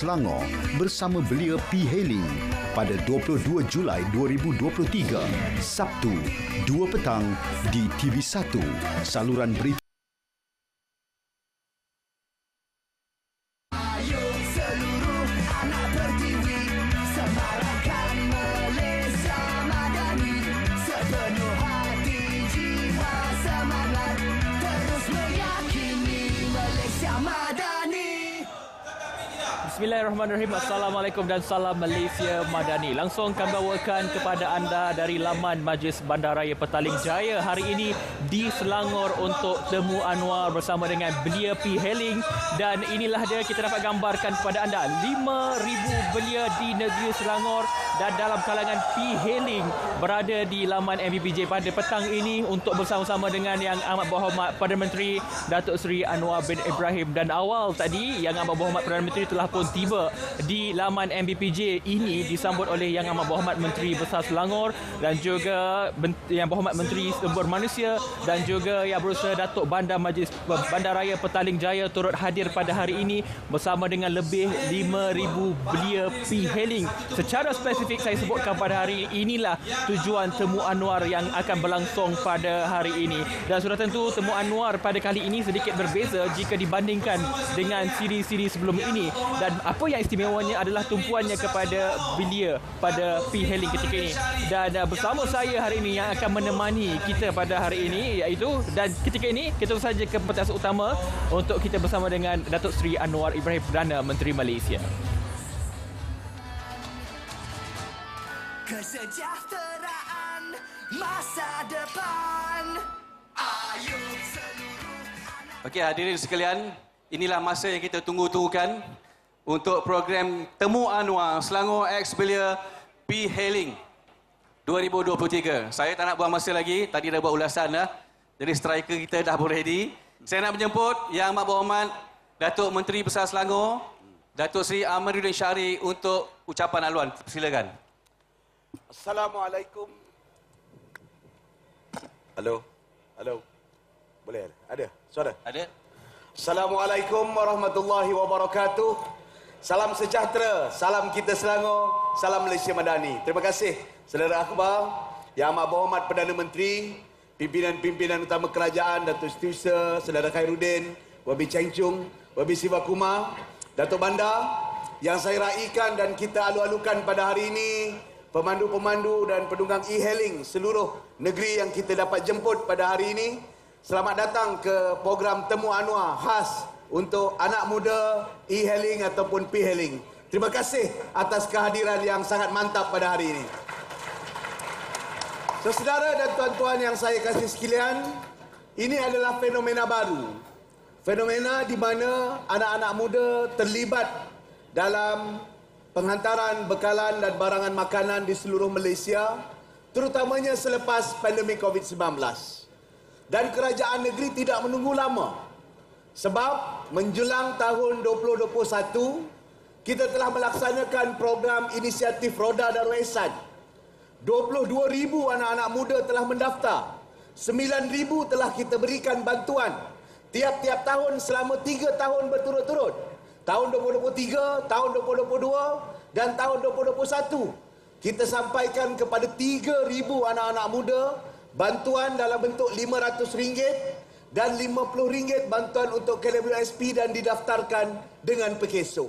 Selangor bersama belia P. Hailing pada 22 Julai 2023, Sabtu, 2 petang di TV1, saluran berita. Bismillahirrahmanirrahim. Assalamualaikum dan salam Malaysia Madani. Langsung kami bawakan kepada anda dari laman Majlis Bandaraya Petaling Jaya hari ini di Selangor untuk temu Anwar bersama dengan belia P. Hailing. Dan inilah dia, kita dapat gambarkan kepada anda 5,000 belia di negeri Selangor dan dalam kalangan P. Hailing berada di laman MBPJ pada petang ini untuk bersama-sama dengan Yang Amat Berhormat Perdana Menteri Datuk Seri Anwar bin Ibrahim. Dan awal tadi Yang Amat Berhormat Perdana Menteri telah pun tiba di laman MBPJ ini disambut oleh Yang Amat Berhormat Menteri Besar Selangor dan juga Yang Berhormat Menteri Sumber Manusia dan juga Yang Berusaha Datuk Bandar Majlis Bandaraya Petaling Jaya turut hadir pada hari ini bersama dengan lebih 5,000 belia P. Hailing. Secara spesifik saya sebutkan pada hari inilah tujuan temu Anwar yang akan berlangsung pada hari ini. Dan sudah tentu temu Anwar pada kali ini sedikit berbeza jika dibandingkan dengan siri-siri sebelum ini. Dan apa yang istimewanya adalah tumpuannya kepada belia pada P. Hailing ketika ini. Dan bersama saya hari ini yang akan menemani kita pada hari ini iaitu, dan ketika ini kita saja ke pentas utama untuk kita bersama dengan Datuk Seri Anwar Ibrahim Perdana Menteri Malaysia. Kesejahteraan masa depan. Ayo seluruh anak. Okey, hadirin sekalian, inilah masa yang kita tunggu-tunggukan untuk program Temu Anwar Selangor X Belia P. Hailing 2023. Saya tak nak buang masa lagi, tadi dah buat ulasan dah. Jadi striker kita dah pun ready. Saya nak menjemput Yang Amat Berhormat Datuk Menteri Besar Selangor, Datuk Seri Amiruddin Syarif untuk ucapan haluan. Silakan. Assalamualaikum. Halo. Halo. Boleh? Ada? Suara? Ada? Assalamualaikum warahmatullahi wabarakatuh. Salam sejahtera, salam kita Selangor, salam Malaysia Madani. Terima kasih Saudara Akbar, Yang Amat Berhormat Perdana Menteri, pimpinan-pimpinan utama kerajaan, Datuk Setiausaha, Saudara Khairuddin, Wabi Cheng Chung, Wabi Siva Kumar, Datuk Bandar, yang saya raikan dan kita alu-alukan pada hari ini, pemandu-pemandu dan penunggang e-hailing seluruh negeri yang kita dapat jemput pada hari ini. Selamat datang ke program Temu Anwar khas untuk anak muda e-hailing ataupun P-hailing. Terima kasih atas kehadiran yang sangat mantap pada hari ini. Saudara dan tuan-tuan yang saya kasih sekalian, ini adalah fenomena baru. Fenomena di mana anak-anak muda terlibat dalam penghantaran bekalan dan barangan makanan di seluruh Malaysia, terutamanya selepas pandemik COVID-19. Dan kerajaan negeri tidak menunggu lama. Sebab menjelang tahun 2021, kita telah melaksanakan program inisiatif Roda Darul Ihsan. 22,000 anak-anak muda telah mendaftar. 9,000 telah kita berikan bantuan tiap-tiap tahun selama 3 tahun berturut-turut. Tahun 2023, tahun 2022 dan tahun 2021. Kita sampaikan kepada 3,000 anak-anak muda bantuan dalam bentuk RM500 dan RM50 bantuan untuk KWSP dan didaftarkan dengan PKSO.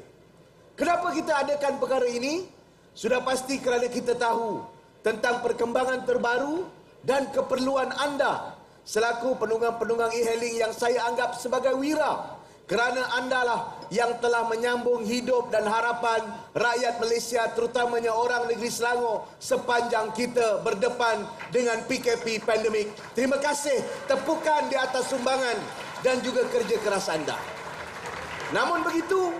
Kenapa kita adakan perkara ini? Sudah pasti kerana kita tahu tentang perkembangan terbaru dan keperluan anda selaku penunggang-penunggang e-hailing yang saya anggap sebagai wira. Kerana andalah yang telah menyambung hidup dan harapan rakyat Malaysia, terutamanya orang negeri Selangor, sepanjang kita berdepan dengan PKP pandemik. Terima kasih, tepukan di atas sumbangan dan juga kerja keras anda. Namun begitu,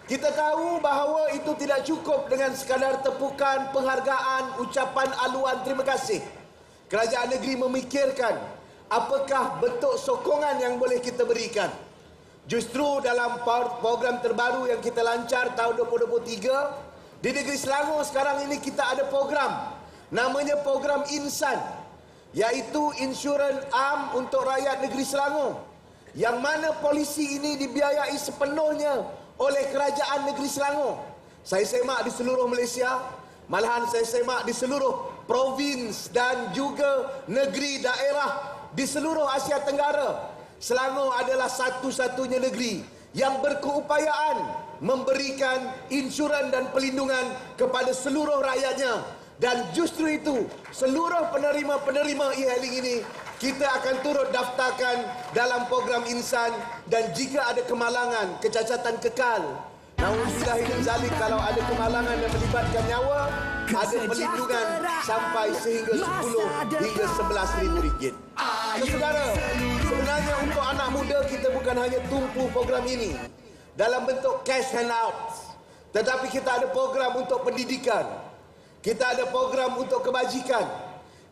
kita tahu bahawa itu tidak cukup dengan sekadar tepukan, penghargaan, ucapan aluan terima kasih. Kerajaan negeri memikirkan apakah bentuk sokongan yang boleh kita berikan. Justru dalam program terbaru yang kita lancar tahun 2023, di negeri Selangor sekarang ini kita ada program, namanya program Insan, iaitu insurans am untuk rakyat negeri Selangor, yang mana polisi ini dibiayai sepenuhnya oleh Kerajaan Negeri Selangor. Saya semak di seluruh Malaysia, malahan saya semak di seluruh provins dan juga negeri daerah di seluruh Asia Tenggara. Selangor adalah satu-satunya negeri yang berkeupayaan memberikan insurans dan perlindungan kepada seluruh rakyatnya. Dan justru itu, seluruh penerima-penerima e-hailing ini kita akan turut daftarkan dalam program Insan, dan jika ada kemalangan, kecacatan kekal, nauzubillah zalik, kalau ada kemalangan yang melibatkan nyawa, ada perlindungan sampai sehingga 10 hingga 11 ribu ringgit. Saudara, sebenarnya untuk anak muda kita bukan hanya tumpu program ini dalam bentuk cash handout, tetapi kita ada program untuk pendidikan, kita ada program untuk kebajikan,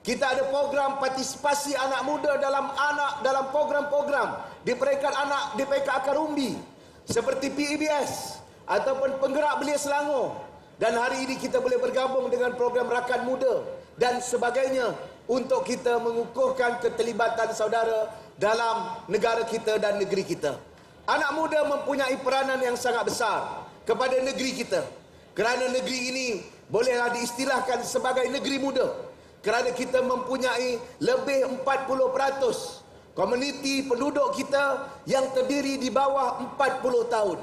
kita ada program partisipasi anak muda dalam program-program di peringkat anak di peringkat akar umbi seperti PEBS ataupun Penggerak Belia Selangor. Dan hari ini kita boleh bergabung dengan program Rakan Muda dan sebagainya untuk kita mengukuhkan keterlibatan saudara dalam negara kita dan negeri kita. Anak muda mempunyai peranan yang sangat besar kepada negeri kita, kerana negeri ini bolehlah diistilahkan sebagai negeri muda, kerana kita mempunyai lebih 40% komuniti penduduk kita yang terdiri di bawah 40 tahun.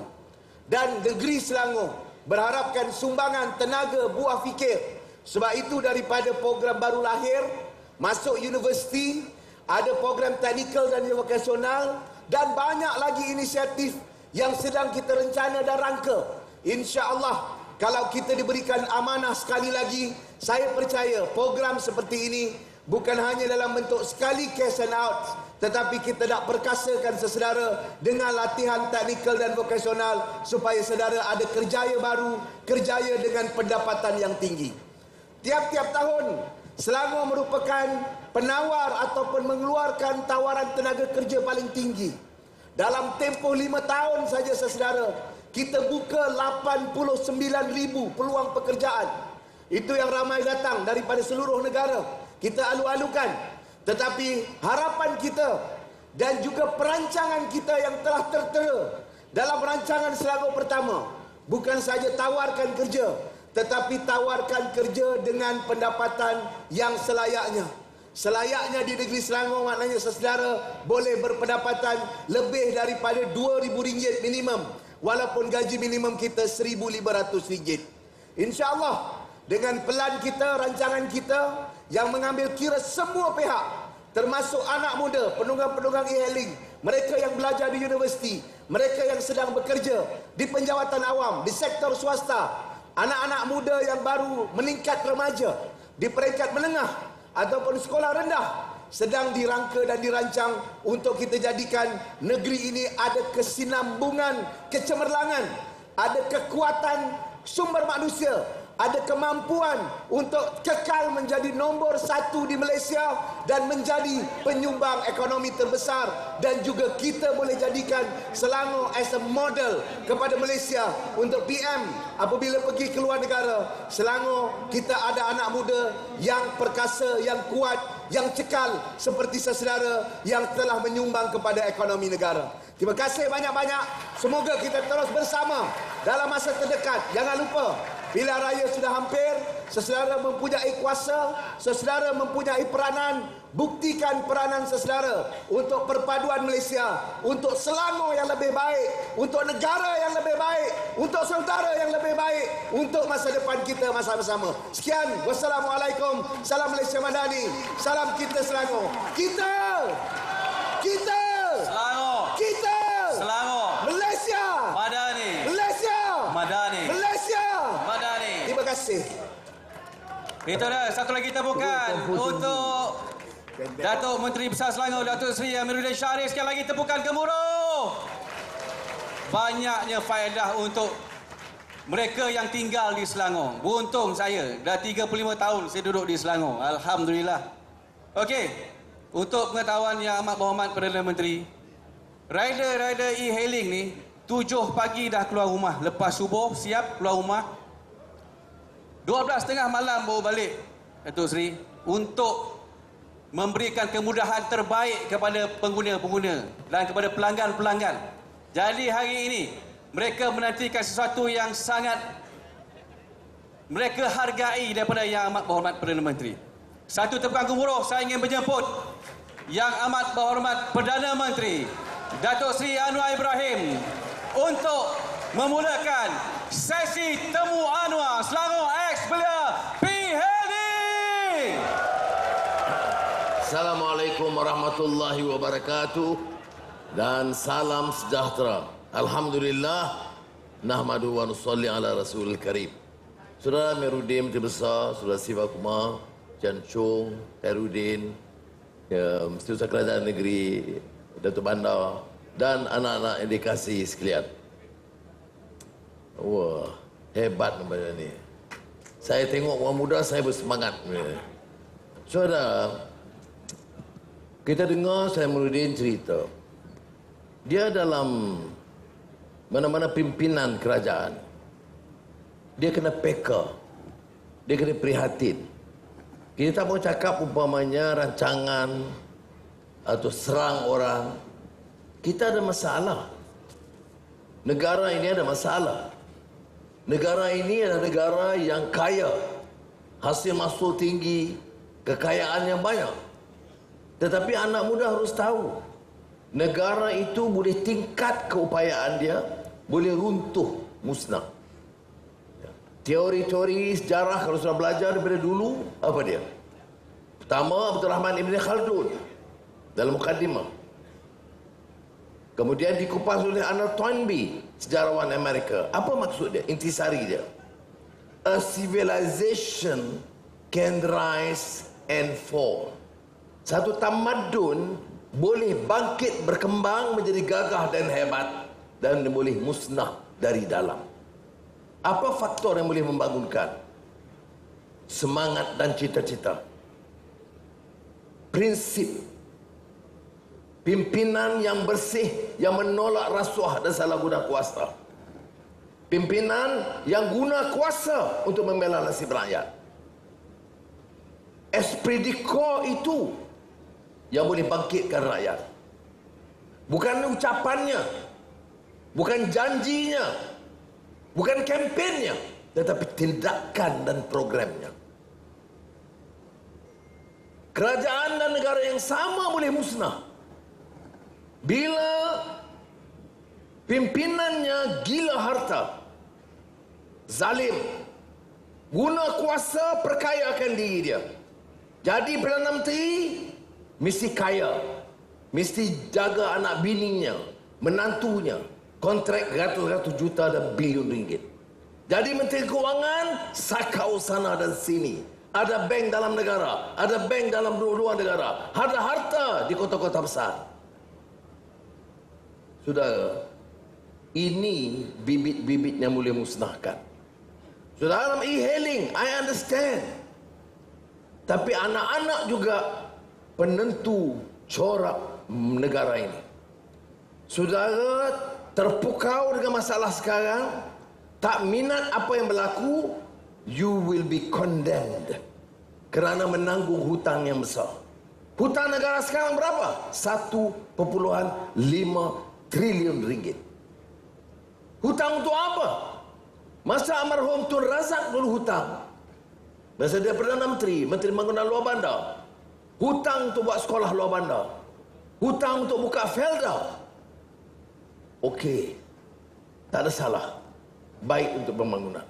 Dan negeri Selangor berharapkan sumbangan tenaga buah fikir. Sebab itu daripada program baru lahir, masuk universiti, ada program teknikal dan vokasional, dan banyak lagi inisiatif yang sedang kita rencana dan rangka. InsyaAllah, kalau kita diberikan amanah sekali lagi, saya percaya program seperti ini bukan hanya dalam bentuk sekali cash and out, tetapi kita nak perkasakan sesedara dengan latihan teknikal dan vokasional supaya saudara ada kerjaya baru, kerjaya dengan pendapatan yang tinggi. Tiap-tiap tahun, Selangor merupakan penawar ataupun mengeluarkan tawaran tenaga kerja paling tinggi. Dalam tempoh 5 tahun saja saudara, kita buka 89,000 peluang pekerjaan. Itu yang ramai datang daripada seluruh negara. Kita alu-alukan. Tetapi harapan kita dan juga perancangan kita yang telah tertera dalam rancangan Selangor Pertama, bukan saja tawarkan kerja, tetapi tawarkan kerja dengan pendapatan yang selayaknya. Selayaknya di negeri Selangor maknanya saudara boleh berpendapatan lebih daripada RM2,000 minimum, walaupun gaji minimum kita RM1,500. InsyaAllah dengan pelan kita, rancangan kita yang mengambil kira semua pihak, termasuk anak muda, penunggang-penunggang e-hailing, mereka yang belajar di universiti, mereka yang sedang bekerja di penjawatan awam, di sektor swasta, anak-anak muda yang baru meningkat remaja, di peringkat menengah ataupun sekolah rendah, sedang dirangka dan dirancang untuk kita jadikan negeri ini ada kesinambungan, kecemerlangan, ada kekuatan sumber manusia, ada kemampuan untuk kekal menjadi nombor 1 di Malaysia dan menjadi penyumbang ekonomi terbesar. Dan juga kita boleh jadikan Selangor as a model kepada Malaysia untuk PM apabila pergi ke luar negara. Selangor kita ada anak muda yang perkasa, yang kuat, yang cekal seperti saudara yang telah menyumbang kepada ekonomi negara. Terima kasih banyak-banyak. Semoga kita terus bersama dalam masa terdekat. Jangan lupa, pilihan raya sudah hampir. Sesedara mempunyai kuasa, sesedara mempunyai peranan. Buktikan peranan sesedara untuk perpaduan Malaysia, untuk Selangor yang lebih baik, untuk negara yang lebih baik, untuk saudara yang lebih baik, untuk masa depan kita bersama-sama. Sekian, wassalamualaikum. Salam Malaysia Madani. Salam kita Selangor. Kita Selangor. Kita Selangor. Malaysia Madani. Malaysia Madani. Malaysia. Madani. Terima kasih. Itu dah, satu lagi tepukan untuk Datuk Menteri Besar Selangor, Datuk Seri Amiruddin Syarif. Sekali lagi tepukan gemuruh. Banyaknya faedah untuk mereka yang tinggal di Selangor. Beruntung saya, dah 35 tahun saya duduk di Selangor. Alhamdulillah. Okey, untuk pengetahuan yang amat berhormat Perdana Menteri, rider-rider e-hailing ni 7 pagi dah keluar rumah, lepas subuh siap keluar rumah, 12 tengah malam baru balik, Datuk Seri, untuk memberikan kemudahan terbaik kepada pengguna-pengguna dan kepada pelanggan-pelanggan. Jadi hari ini mereka menantikan sesuatu yang sangat mereka hargai daripada Yang Amat Berhormat Perdana Menteri. Satu tepukan gemuruh saya ingin menjemput Yang Amat Berhormat Perdana Menteri Datuk Seri Anwar Ibrahim untuk memulakan sesi temu Anwar Selangor ex-Belia P-Hailing. Assalamualaikum warahmatullahi wabarakatuh dan salam sejahtera. Alhamdulillah, nahmadu wa nusalli ala Rasulil Karim. Saudara Meruddin Menteri Besar, Saudara Siva Kumar, Chan Chong, Herudin, Setiausaha Kerajaan Negeri Datuk Bandar dan anak-anak yang dikasihi sekalian. Wah, hebat namanya ni. Saya tengok orang muda, saya bersemangat. Saudara, kita dengar saya Meruddin cerita. Dia dalam mana-mana pimpinan kerajaan, dia kena peka, dia kena prihatin. Kita tak mau cakap umpamanya rancangan atau serang orang. Kita ada masalah. Negara ini ada masalah. Negara ini adalah negara yang kaya, hasil mahsul tinggi, kekayaan yang banyak. Tetapi anak muda harus tahu, negara itu boleh tingkat keupayaan dia, boleh runtuh, musnah. Teori-teori sejarah kalau sudah belajar daripada dulu, apa dia? Pertama, Abdul Rahman Ibn Khaldun dalam Muqaddimah. Kemudian dikupas oleh Arnold Toynbee, sejarawan Amerika. Apa maksud dia? Intisari dia. A civilization can rise and fall. Satu tamadun boleh bangkit, berkembang menjadi gagah dan hebat, dan boleh musnah dari dalam. Apa faktor yang boleh membangunkan? Semangat dan cita-cita. Prinsip. Pimpinan yang bersih, yang menolak rasuah dan salah guna kuasa. Pimpinan yang guna kuasa untuk membela nasib rakyat. Esprit de corps itu yang boleh bangkitkan rakyat. Bukan ucapannya, bukan janjinya, bukan kempennya, tetapi tindakan dan programnya. Kerajaan dan negara yang sama boleh musnah bila pimpinannya gila harta, zalim, guna kuasa perkayakan diri dia. Jadi Perdana Menteri mesti kaya, mesti jaga anak bininya, menantunya, kontrak ratus-ratus juta dan bilion ringgit. Jadi Menteri Keuangan sakau sana dan sini. Ada bank dalam negara, ada bank dalam luar negara, ada harta di kota-kota besar. Saudara, ini bibit-bibit yang boleh musnahkan. Saudara, dalam e-hailing, I understand. Tapi anak-anak juga penentu corak negara ini. Saudara terpukau dengan masalah sekarang, tak minat apa yang berlaku, you will be condemned kerana menanggung hutang yang besar. Hutang negara sekarang berapa? 1.5 triliun ringgit. Hutang untuk apa? Masa almarhum Tun Razak dulu hutang. Masa dia Perdana Menteri, Menteri Pembangunan Luar Bandar, hutang untuk buat sekolah luar bandar, hutang untuk buka felda. Okey, tak ada salah, baik untuk pembangunan.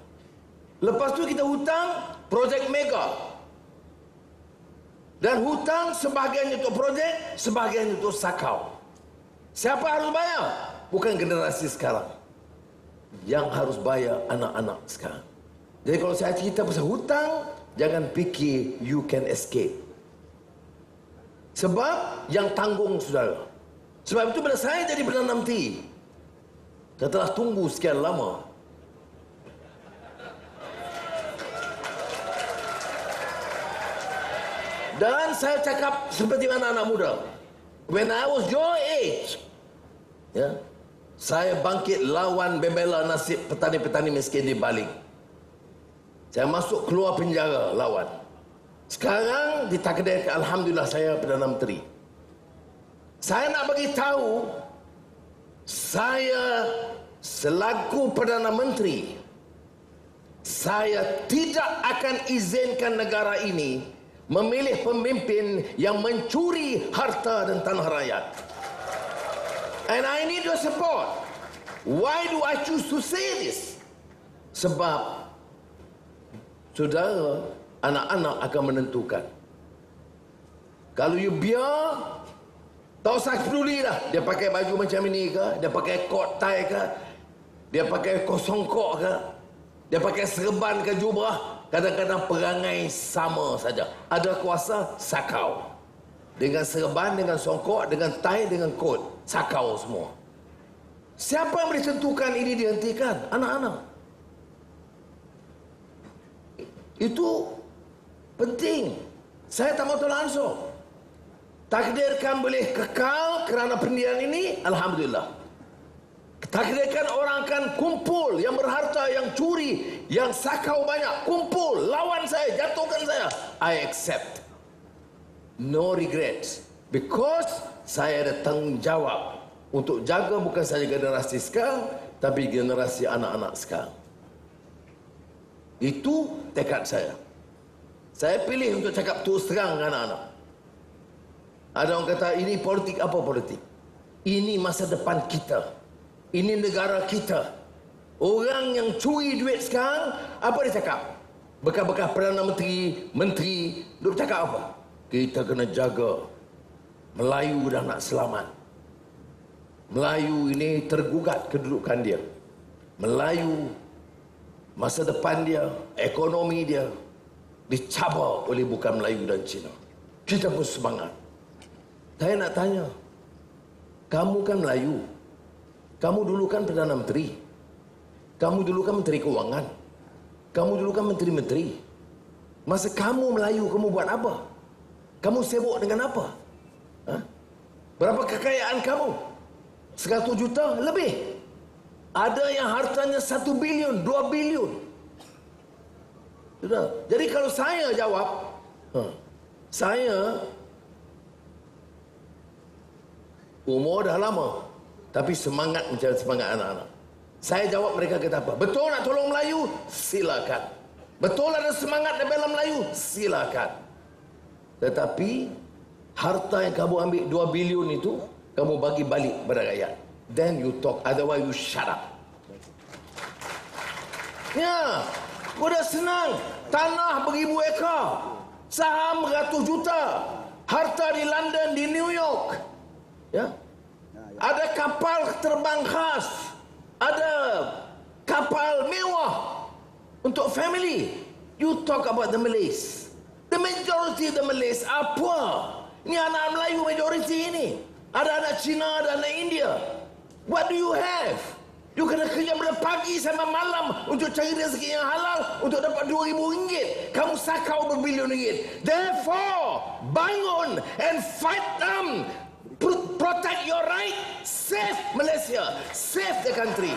Lepas tu kita hutang projek mega, dan hutang sebahagian untuk projek, sebahagian untuk sakau. Siapa harus bayar? Bukan generasi sekarang. Yang harus bayar anak-anak sekarang. Jadi kalau saya cerita pasal hutang, jangan fikir you can escape. Sebab yang tanggung saudara. Sebab itu bila saya jadi Perdana Menteri, saya telah tunggu sekian lama. Dan saya cakap seperti mana anak muda. When I was your age, ya, saya bangkit lawan membela nasib petani-petani miskin di Baling. Saya masuk keluar penjara lawan. Sekarang ditakdirkan, alhamdulillah saya Perdana Menteri. Saya nak bagi tahu, saya selaku Perdana Menteri, saya tidak akan izinkan negara ini memilih pemimpin yang mencuri harta dan tanah rakyat. And I need your support. Why do I choose to say this? Sebab saudara, anak-anak akan menentukan. Kalau you biar, tak usah peduli lah. Dia pakai baju macam ini ke? Dia pakai coat tie ke? Dia pakai kosongkok ke? Dia pakai serban ke jubah? Kadang-kadang perangai sama saja. Ada kuasa, sakau. Dengan serban, dengan songkok, dengan tie, dengan coat. Sakau semua. Siapa yang boleh tentukan ini dihentikan? Anak-anak. Itu penting. Saya tak mau tolak ansur. Takdirkan boleh kekal kerana pendidikan ini, alhamdulillah. Takdirkan orang akan kumpul, yang berharta, yang curi, yang sakau banyak, kumpul, lawan saya, jatuhkan saya. I accept. No regrets. Because saya ada tanggungjawab untuk jaga bukan saja generasi sekarang, tapi generasi anak-anak sekarang. Itu tekad saya. Saya pilih untuk cakap terus terang dengan anak-anak. Ada orang kata, ini politik. Apa politik? Ini masa depan kita. Ini negara kita. Orang yang curi duit sekarang, apa dia cakap? Bekas-bekas Perdana Menteri, dia cakap apa? Kita kena jaga. Melayu dah nak selamat. Melayu ini tergugat kedudukan dia. Melayu, masa depan dia, ekonomi dia, dicabar oleh bukan Melayu dan Cina. Kita pun semangat. Saya nak tanya, kamu kan Melayu. Kamu dulu kan Perdana Menteri. Kamu dulu kan Menteri Keuangan. Kamu dulu kan Menteri-Menteri. Masa kamu Melayu, kamu buat apa? Kamu sibuk dengan apa? Ha? Berapa kekayaan kamu? 100 juta lebih. Ada yang hartanya 1 bilion, 2 bilion. Sudah. Jadi kalau saya jawab, saya umur dah lama, tapi semangat macam semangat anak-anak. Saya jawab, mereka kata apa? Betul nak tolong Melayu? Silakan. Betul ada semangat dalam Melayu? Silakan. Tetapi harta yang kamu ambil 2 bilion itu, kamu bagi balik kepada rakyat. Then you talk, otherwise you shut up. Ya, sudah senang. Tanah beribu ekar, saham beratus juta, harta di London, di New York. Ya, ada kapal terbang khas, ada kapal mewah untuk family. You talk about the Malays. The majority of the Malays apa? Ini anak Melayu majority ini. Ada anak Cina, ada anak India. What do you have? You kena kerja dari pagi sampai malam untuk cari rezeki yang halal untuk dapat RM2,000. Kamu sakau berbilion ringgit. Therefore, bangun and fight them. Protect your right. Save Malaysia. Save the country.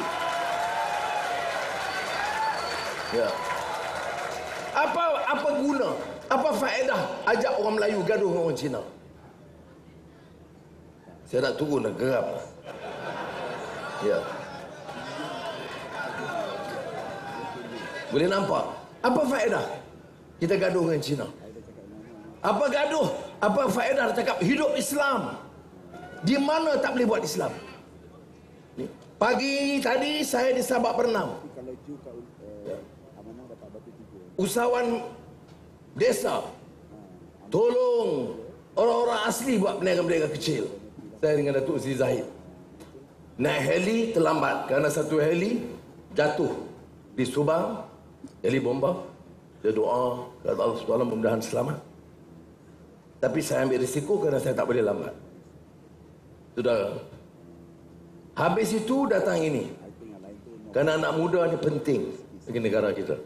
Ya. Apa guna? Apa faedah ajak orang Melayu gaduh dengan orang Cina? Saya nak turun dan geram. Ya. Boleh nampak? Apa faedah kita gaduh dengan Cina? Apa gaduh? Apa faedah cakap hidup Islam? Di mana tak boleh buat Islam? Pagi tadi saya di Sabak Bernam. Usahawan desa tolong orang-orang asli buat berniaga-berniaga kecil. Saya dengan Datuk Sri Zahid naik heli terlambat kerana satu heli jatuh di Subang, heli bomba. Saya doa kepada Allah SWT mudah-mudahan selamat. Tapi saya ambil risiko kerana saya tak boleh lambat. Saudara, habis itu datang ini. Kerana anak muda ni penting bagi negara kita.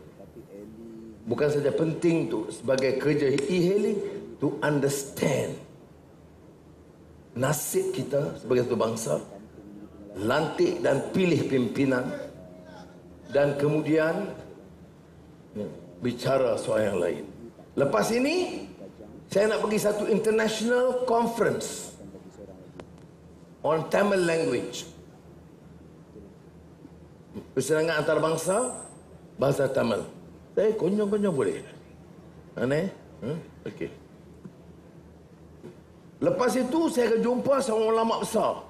Bukan saja penting tu sebagai kerja e-hailing, to understand nasib kita sebagai satu bangsa, lantik dan pilih pimpinan, dan kemudian bicara soal yang lain. Lepas ini saya nak pergi satu international conference on Tamil language. persidangan antarabangsa, bahasa Tamil. Saya konyol-konyol boleh? Aneh? Okey. Lepas itu saya akan jumpa seorang ulama besar.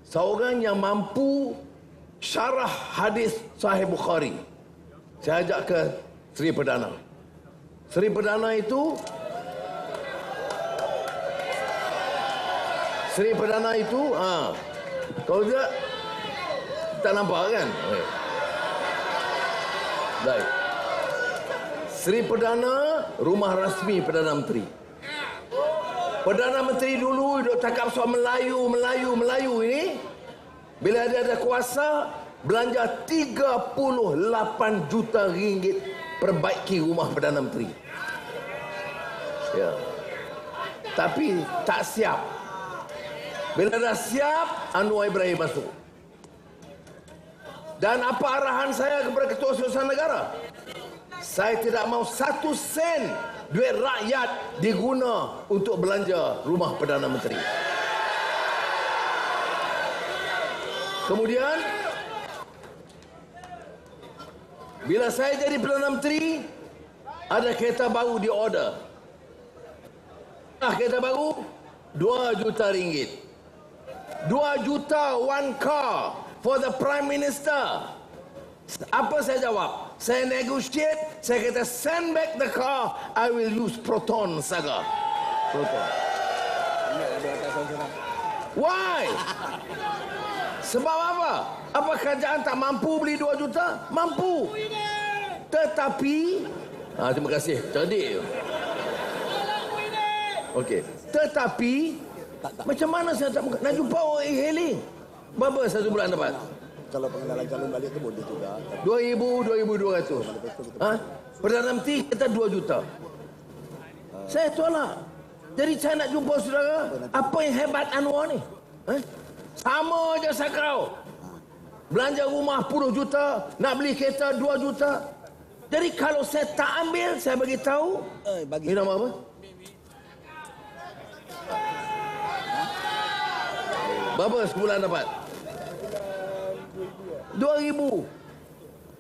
Seorang yang mampu syarah hadis Sahih Bukhari. Saya ajak ke Seri Perdana. Seri Perdana itu kalau tidak tak nampak kan? Baik. Seri Perdana rumah rasmi Perdana Menteri. Perdana Menteri dulu duk cakap soal Melayu ini. Bila dia ada kuasa, belanja 38 juta ringgit perbaiki rumah Perdana Menteri. Ya. Tapi tak siap. Bila dah siap, Anwar Ibrahim masuk. Dan apa arahan saya kepada Ketua Setiausaha Negara? Saya tidak mahu 1 sen duit rakyat diguna untuk belanja rumah Perdana Menteri. Kemudian, bila saya jadi Perdana Menteri, ada kereta baru di order. Kereta baru, 2 juta ringgit. 2 juta one car for the Prime Minister. Apa saya jawab? Saya negotiate, saya kata send back the car, I will use Proton saga. Proton. Why? Sebab apa? Apa kerajaan tak mampu beli 2 juta? Mampu. Tetapi terima kasih, cerdik. Okey. Tetapi macam mana saya nak jumpa orang e-hailing? Berapa 1 bulan dapat? Kalau pengenalan calon balik tu boleh juga. 2,000, 2,200. Perdana Menteri kata 2 juta. Saya tolak. Jadi saya nak jumpa saudara, apa yang hebat Anwar ni? Sama je sakau. Belanja rumah 10 juta, nak beli kereta 2 juta. Jadi kalau saya tak ambil, saya bagi tahu. Ini nama apa? Berapa sebulan dapat? 2,000.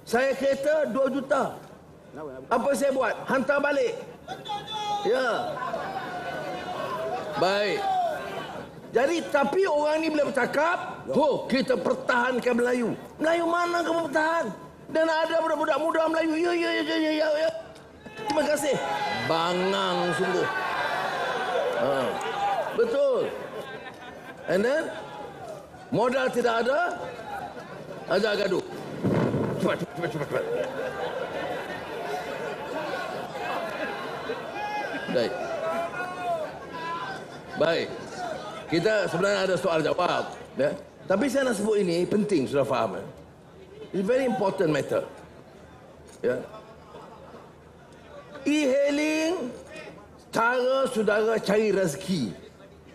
Saya kereta 2 juta. Apa saya buat? Hantar balik. Ya. Baik. Jadi tapi orang ni bila bercakap, kita pertahankan Melayu. Melayu mana kamu pertahan? Dan ada budak-budak muda Melayu. Ya. Terima kasih. Bangang sungguh. Betul. And then modal tidak ada, ajak gaduh. Cepat. Baik. Kita sebenarnya ada soal jawab, ya. Tapi saya nak sebut ini penting, sudah faham. It's very important matter. Ya. E-hailing cara saudara cari rezeki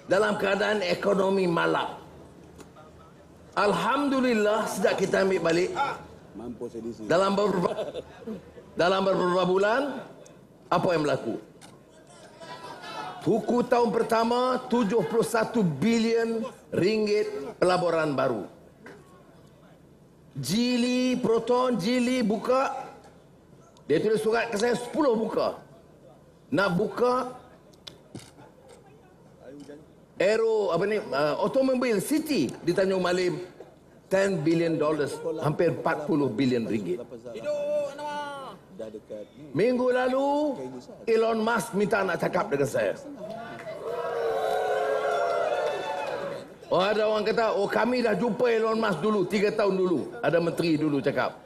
dalam keadaan ekonomi malap. Alhamdulillah sejak kita ambil balik dalam beberapa bulan, apa yang berlaku? Tuku tahun pertama 71 bilion ringgit pelaburan baru. Jili, Proton, Jili buka. Dia tulis surat ke saya 10 buka. Nak buka Automobile City di Tanjung Malim, $10 billion, hampir 40 bilion ringgit. Minggu lalu Elon Musk minta nak cakap dengan saya. Ada orang kata, kami dah jumpa Elon Musk dulu 3 tahun dulu. Ada menteri dulu cakap,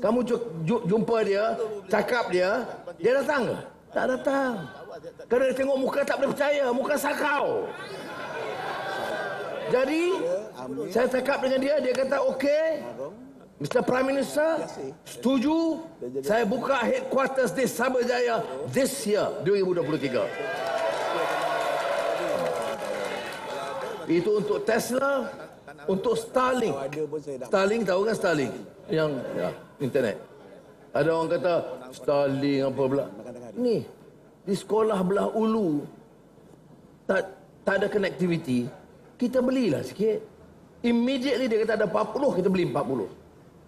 kamu jumpa dia, cakap dia datang ke? Tak datang. Kerana dia tengok muka tak boleh percaya, muka sakau. Jadi saya cakap dengan dia, dia kata okey, Mr. Prime Minister, setuju saya buka headquarters di Sabah Jaya this year, 2023. Itu untuk Tesla, untuk Starlink. Starlink, tahu kan Starlink? Yang internet. Ada orang kata Starlink apa pula. Ni di sekolah belah Ulu tak ada connectivity, kita belilah sikit. Immediately dia kata ada 40, kita beli 40.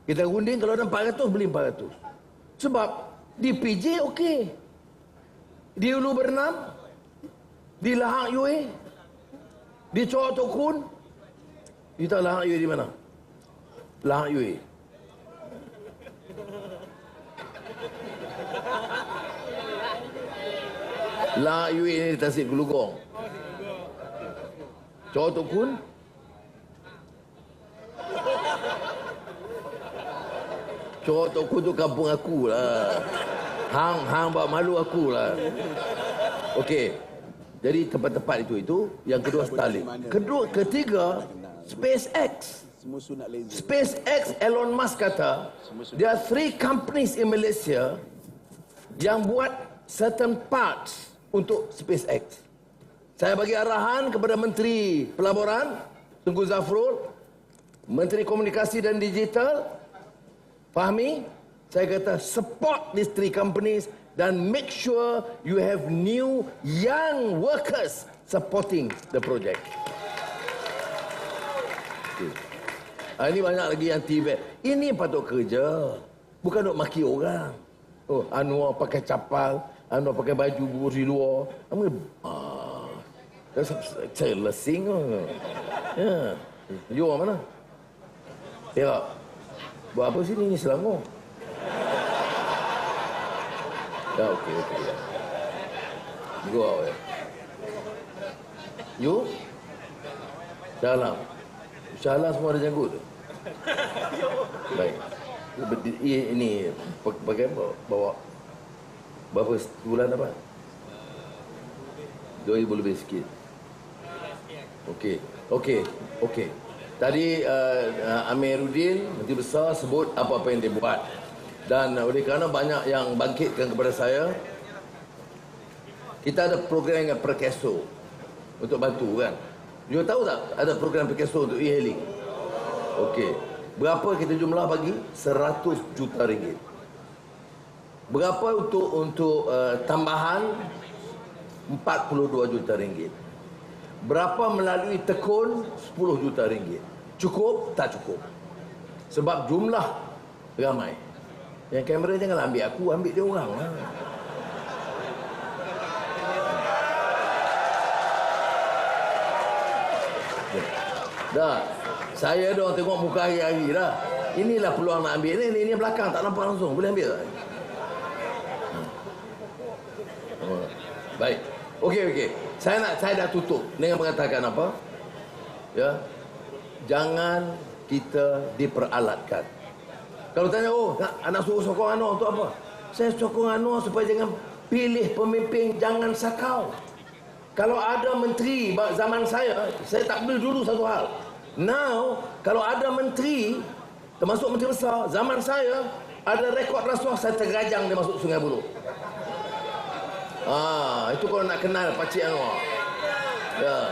Kita runding kalau ada 400, beli 400. Sebab di PJ okey. Di Ulu Bernam, di Lahak Yue, di Chua Tok Kun. Kita Lahak Yue di mana? Lahak Yue. Lahak Yue ni di Tasik Gelugong. Chua Tok Kun. Chua Tok Kun tu kampung aku lah. Hang buat malu aku lah. Okey. Jadi tempat-tempat itu yang kedua Starlink. Ketiga SpaceX. SpaceX, Elon Musk kata there are 3 companies in Malaysia yang buat certain parts untuk SpaceX. Saya bagi arahan kepada Menteri Pelaburan Tengku Zafrul, Menteri Komunikasi dan Digital Fahmi, saya kata support these 3 companies dan make sure you have new young workers supporting the project. Okay. Ini banyak lagi yang Tibet. Ini patut kerja, bukan nak maki orang. Oh, Anwar pakai capal, Anwar pakai baju buri luar. Saya lesing. Ya. You orang mana? Ya. Buat apa sini? Ini Selangor. Ya, okey. Ya. Go away. You? Salam semua ada janggut tu. Baik. Ini pakai bawa berapa bulan apa? 2000 lebih sikit. Okey. Tadi Amiruddin Menteri Besar sebut apa-apa yang dia buat. Dan oleh kerana banyak yang bangkitkan kepada saya, kita ada program yang Perkeso untuk bantu kan. You tahu tak ada program Perkeso untuk e-hailing? Okey. Berapa kita jumlah bagi? 100 juta ringgit. Berapa untuk tambahan? 42 juta ringgit. Berapa melalui tekun? 10 juta ringgit. Cukup? Tak cukup. Sebab jumlah ramai. Yang kamera janganlah ambil aku, ambil dia orang lah. Dah, saya dah tengok muka hari-hari dah. Inilah peluang nak ambil ni. Ini belakang tak nampak langsung. Boleh ambil tak? Baik. Okey. Saya dah tutup dengan mengatakan apa? Ya. Jangan kita diperalatkan. Kalau tanya, anak suruh sokong Anwar untuk apa? Saya sokong Anwar supaya jangan pilih pemimpin, jangan sakau. Kalau ada menteri zaman saya tak boleh dulu satu hal. Now, kalau ada menteri, termasuk menteri besar, zaman saya, ada rekod rasuah, saya tergajang dia masuk Sungai Buloh. Itu kalau nak kenal Pakcik Anwar. Ya.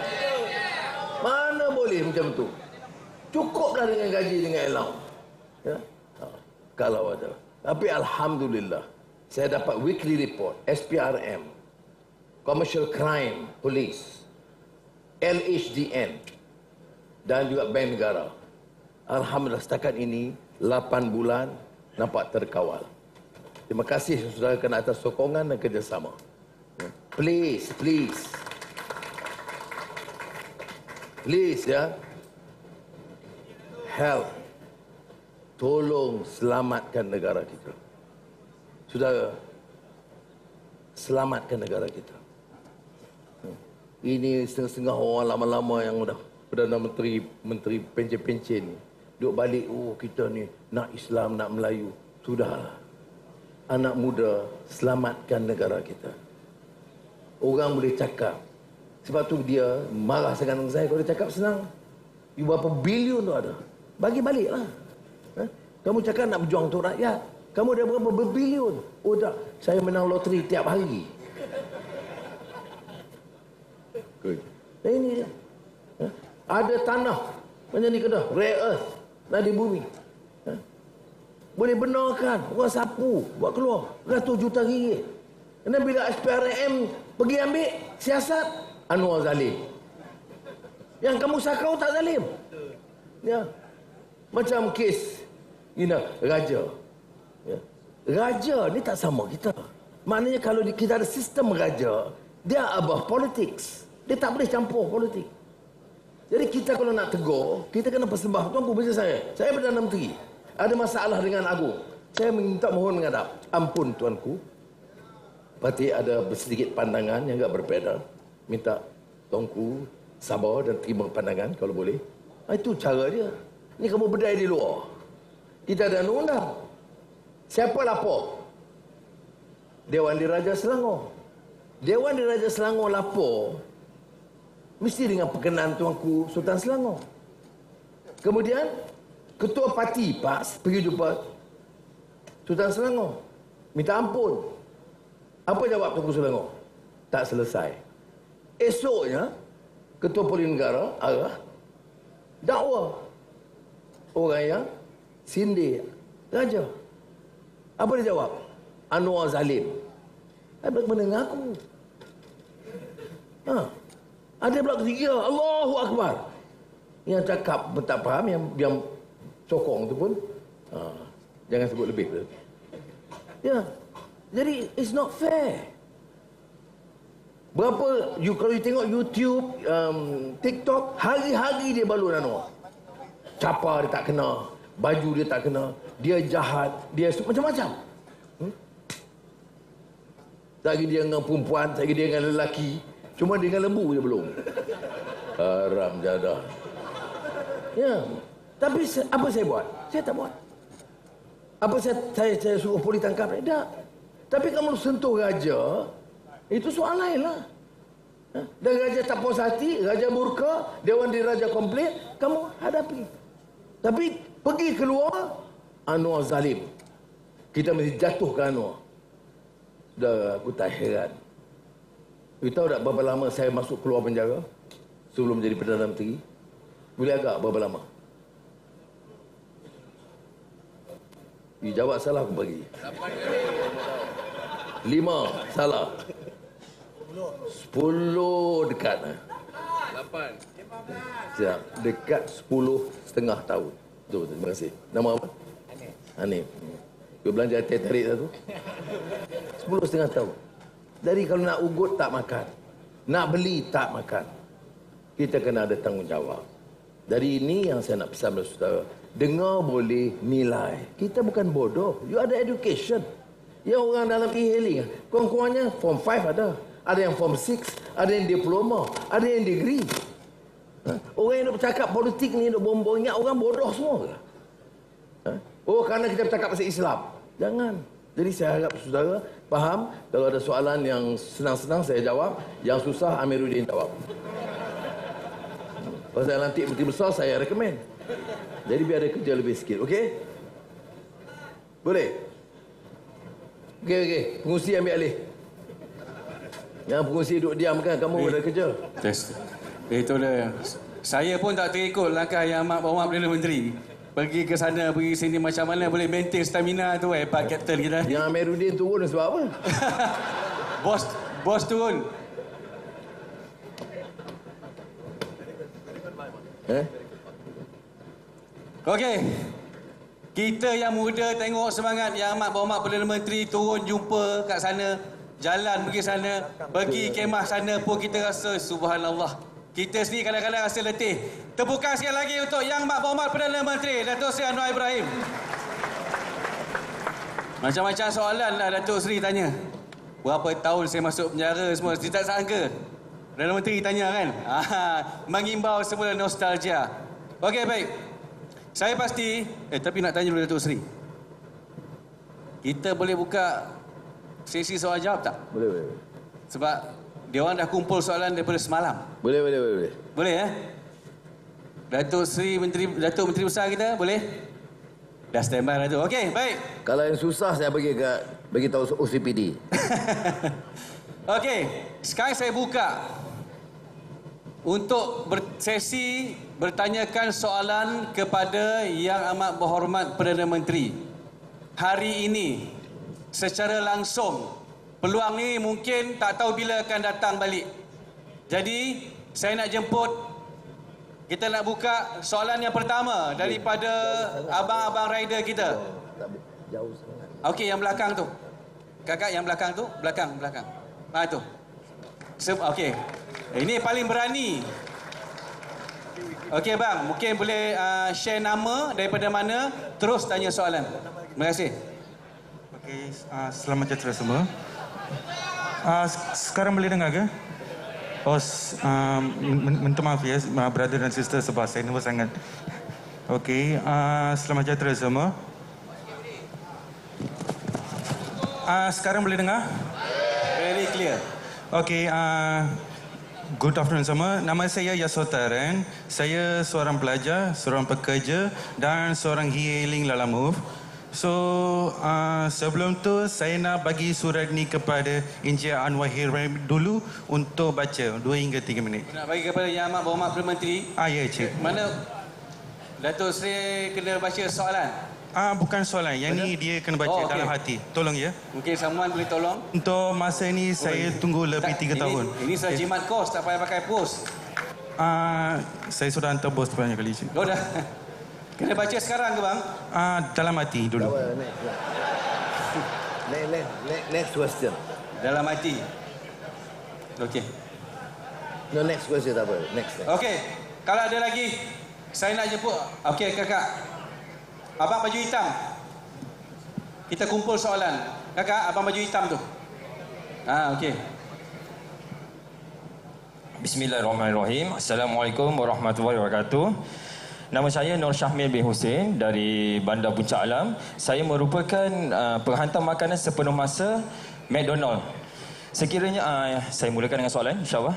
Mana boleh macam tu? Cukuplah dengan gaji, dengan allowance. Ya. Kalau ada. Tapi Alhamdulillah, saya dapat weekly report, SPRM, Commercial Crime Police, LHDN, dan juga Bank Negara. Alhamdulillah setakat ini 8 bulan nampak terkawal. Terima kasih saudara kerana atas sokongan dan kerjasama. Please ya, help, tolong selamatkan negara kita. Saudara, selamatkan negara kita. Ini setengah-setengah orang lama-lama yang dah Perdana Menteri pencen-pencen ni duduk balik, kita ni nak Islam, nak Melayu. Sudahlah. Anak muda, selamatkan negara kita. Orang boleh cakap. Sebab tu dia marah sangat dengan saya. Kalau dia cakap senang, berapa bilion tu ada, bagi balik lah. Kamu cakap nak berjuang untuk rakyat, kamu ada berapa berbilion? Tak, saya menang loteri tiap hari. Good. Dan ini dia. Ada tanah macam ni Kedah, rare earth, nadi bumi. Boleh benarkan, orang sapu, buat keluar ratus juta ringgit. Dan bila SPRM pergi ambil siasat, Anwar zalim. Yang kamu sakau tak zalim. Ya. Macam kes raja. Ya. Raja ni tak sama kita. Maknanya kalau kita ada sistem raja, dia above politics. Dia tak boleh campur politik. Jadi kita kalau nak tegur, kita kena persembah. Tuanku, macam saya Perdana Menteri. Ada masalah dengan Agung. Saya minta mohon menghadap. Ampun tuanku. Pasti ada sedikit pandangan yang agak berbeza. Minta tuanku sabar dan terima pandangan kalau boleh. Itu cara dia. Ni kamu berdaya di luar. Kita ada undang-undang. Siapa lapor? Dewan Diraja Selangor. Dewan Diraja Selangor lapor mesti dengan perkenan tuanku Sultan Selangor. Kemudian ketua parti PAS pergi jumpa Sultan Selangor, minta ampun. Apa jawab tuanku Selangor? Tak selesai. Esoknya ketua Polis Negara arah dakwa orang yang sindir raja. Apa dia jawab? Anwar zalim. Bagaimana dengan aku? Ada pula ketiga, Allahu Akbar. Yang cakap tak faham, yang sokong tu pun jangan sebut lebih. Ya. Jadi it's not fair. Berapa kalau you tengok YouTube, TikTok, hari-hari dia balun Anwar. Capa dia tak kena, baju dia tak kena, dia jahat, dia macam-macam. Lagi dia dengan perempuan, lagi dia dengan lelaki. Cuma dengan lembu je belum. Haram jadah. Ya. Tapi apa saya buat? Saya tak buat. Apa saya suruh polis tangkap? Tak. Tapi kamu sentuh raja, itu soal lain lah. Dan raja tak puas hati, raja murka, Dewan Diraja komplain, kamu hadapi. Tapi pergi keluar, Anwar zalim. Kita mesti jatuhkan Anwar. Dah aku tak heran. You tahu tak berapa lama saya masuk keluar penjara sebelum jadi Perdana Menteri? Boleh agak berapa lama? You jawab salah aku bagi. 5 salah. 10 dekat. 8. Siap. Dekat 10,5 tahun. Betul, terima kasih. Nama apa? Hanif. You belanja teh tarik satu. 10,5 tahun. Dari kalau nak ugut tak makan, nak beli tak makan, kita kena ada tanggungjawab. Dari ini yang saya nak pesan kepada saudara, dengar boleh, nilai. Kita bukan bodoh. You ada education. Yang orang dalam e-hailing, kurang-kurangnya form 5 ada yang form 6, ada yang diploma, ada yang degree. Orang yang duk bercakap politik ni, duk bombong, ingat orang bodoh semua ke? Oh, kerana kita bercakap pasal Islam. Jangan. Jadi saya harap saudara faham, kalau ada soalan yang senang-senang saya jawab, yang susah Amiruddin jawab. Kalau saya lantik menteri besar, saya rekomen. Jadi biar ada kerja lebih sikit, okey? Boleh? Okey. Pengurusi ambil alih. Yang pengurusi duduk diam kan, kamu ada kerja. Test. Itu dia. Saya pun tak terikut langkah yang amat bawa Perdana Menteri. Pergi ke sana, pergi sini macam mana boleh maintain stamina tu Pak Kapten kita. Yang Amiruddin turun sebab apa? Bos turun. Okey. Kita yang muda tengok semangat yang amat berhormat Perdana Menteri turun jumpa kat sana, jalan pergi sana, pergi kemah sana pun kita rasa subhanallah. Kita sendiri kadang-kadang rasa letih. Tepukan sekali lagi untuk Yang Amat Berhormat Perdana Menteri Datuk Seri Anwar Ibrahim. Macam-macam soalan lah Datuk Seri tanya. Berapa tahun saya masuk penjara semua, saya tak sangka. Perdana Menteri tanya kan. Mengimbau semula nostalgia. Okey, baik. Saya pasti, tapi nak tanya dulu Datuk Seri. Kita boleh buka sesi soal jawab tak? Boleh. Sebab dia orang dah kumpul soalan daripada semalam. Boleh. Boleh ya? Datuk Menteri Besar kita boleh? Dah standby Datuk. Okey, baik. Kalau yang susah saya bagi tahu OCPD. Okey, sekarang saya buka untuk sesi bertanyakan soalan kepada Yang Amat Berhormat Perdana Menteri. Hari ini secara langsung. Peluang ni mungkin tak tahu bila akan datang balik. Jadi, saya nak jemput Kita nak buka soalan yang pertama daripada abang-abang rider kita. Jauh sangat. Okey, yang belakang tu. Kakak yang belakang tu, belakang. Tu. Okey. Ini paling berani. Okey bang, mungkin boleh share nama, daripada mana, terus tanya soalan. Terima kasih. Okey, selamat sejahtera semua. Sekarang boleh dengar ke? Oh, minta maaf ya, brother dan sister sebab saya nervous sangat. Okey, selamat sejahtera semua. Sekarang boleh dengar? Very clear. Okey, good afternoon semua. Nama saya Yasotaren. Saya seorang pelajar, seorang pekerja dan seorang e-hailing Lalamove. So, sebelum tu saya nak bagi surat ni kepada Encik Anwar Hiram dulu untuk baca 2 hingga 3 minit. Nak bagi kepada Yang Amat Berhormat Perdana Menteri. Ya, Cik. Mana Datuk Seri kena baca soalan? Bukan soalan. Yang ni dia kena baca dalam hati. Tolong ya. Mungkin someone boleh tolong? Untuk masa ni saya tunggu lebih 3 tahun. Ini sudah jimat kos, tak payah pakai pos. Saya sudah hantar bos banyak kali, Cik. Oh dah. Kena baca sekarang ke bang? Dalam hati dulu. Next question. Dalam hati. Okey. No, next question tak apa. Next. Okey. Kalau ada lagi, saya nak jemput. Okey kakak. Abang baju hitam. Kita kumpul soalan. Kakak, abang baju hitam tu. Okey. Bismillahirrahmanirrahim. Assalamualaikum warahmatullahi wabarakatuh. Nama saya Nur Syahmil bin Hussein dari Bandar Puncak Alam. Saya merupakan penghantar makanan sepenuh masa McDonald. Sekiranya saya mulakan dengan soalan, insya-Allah.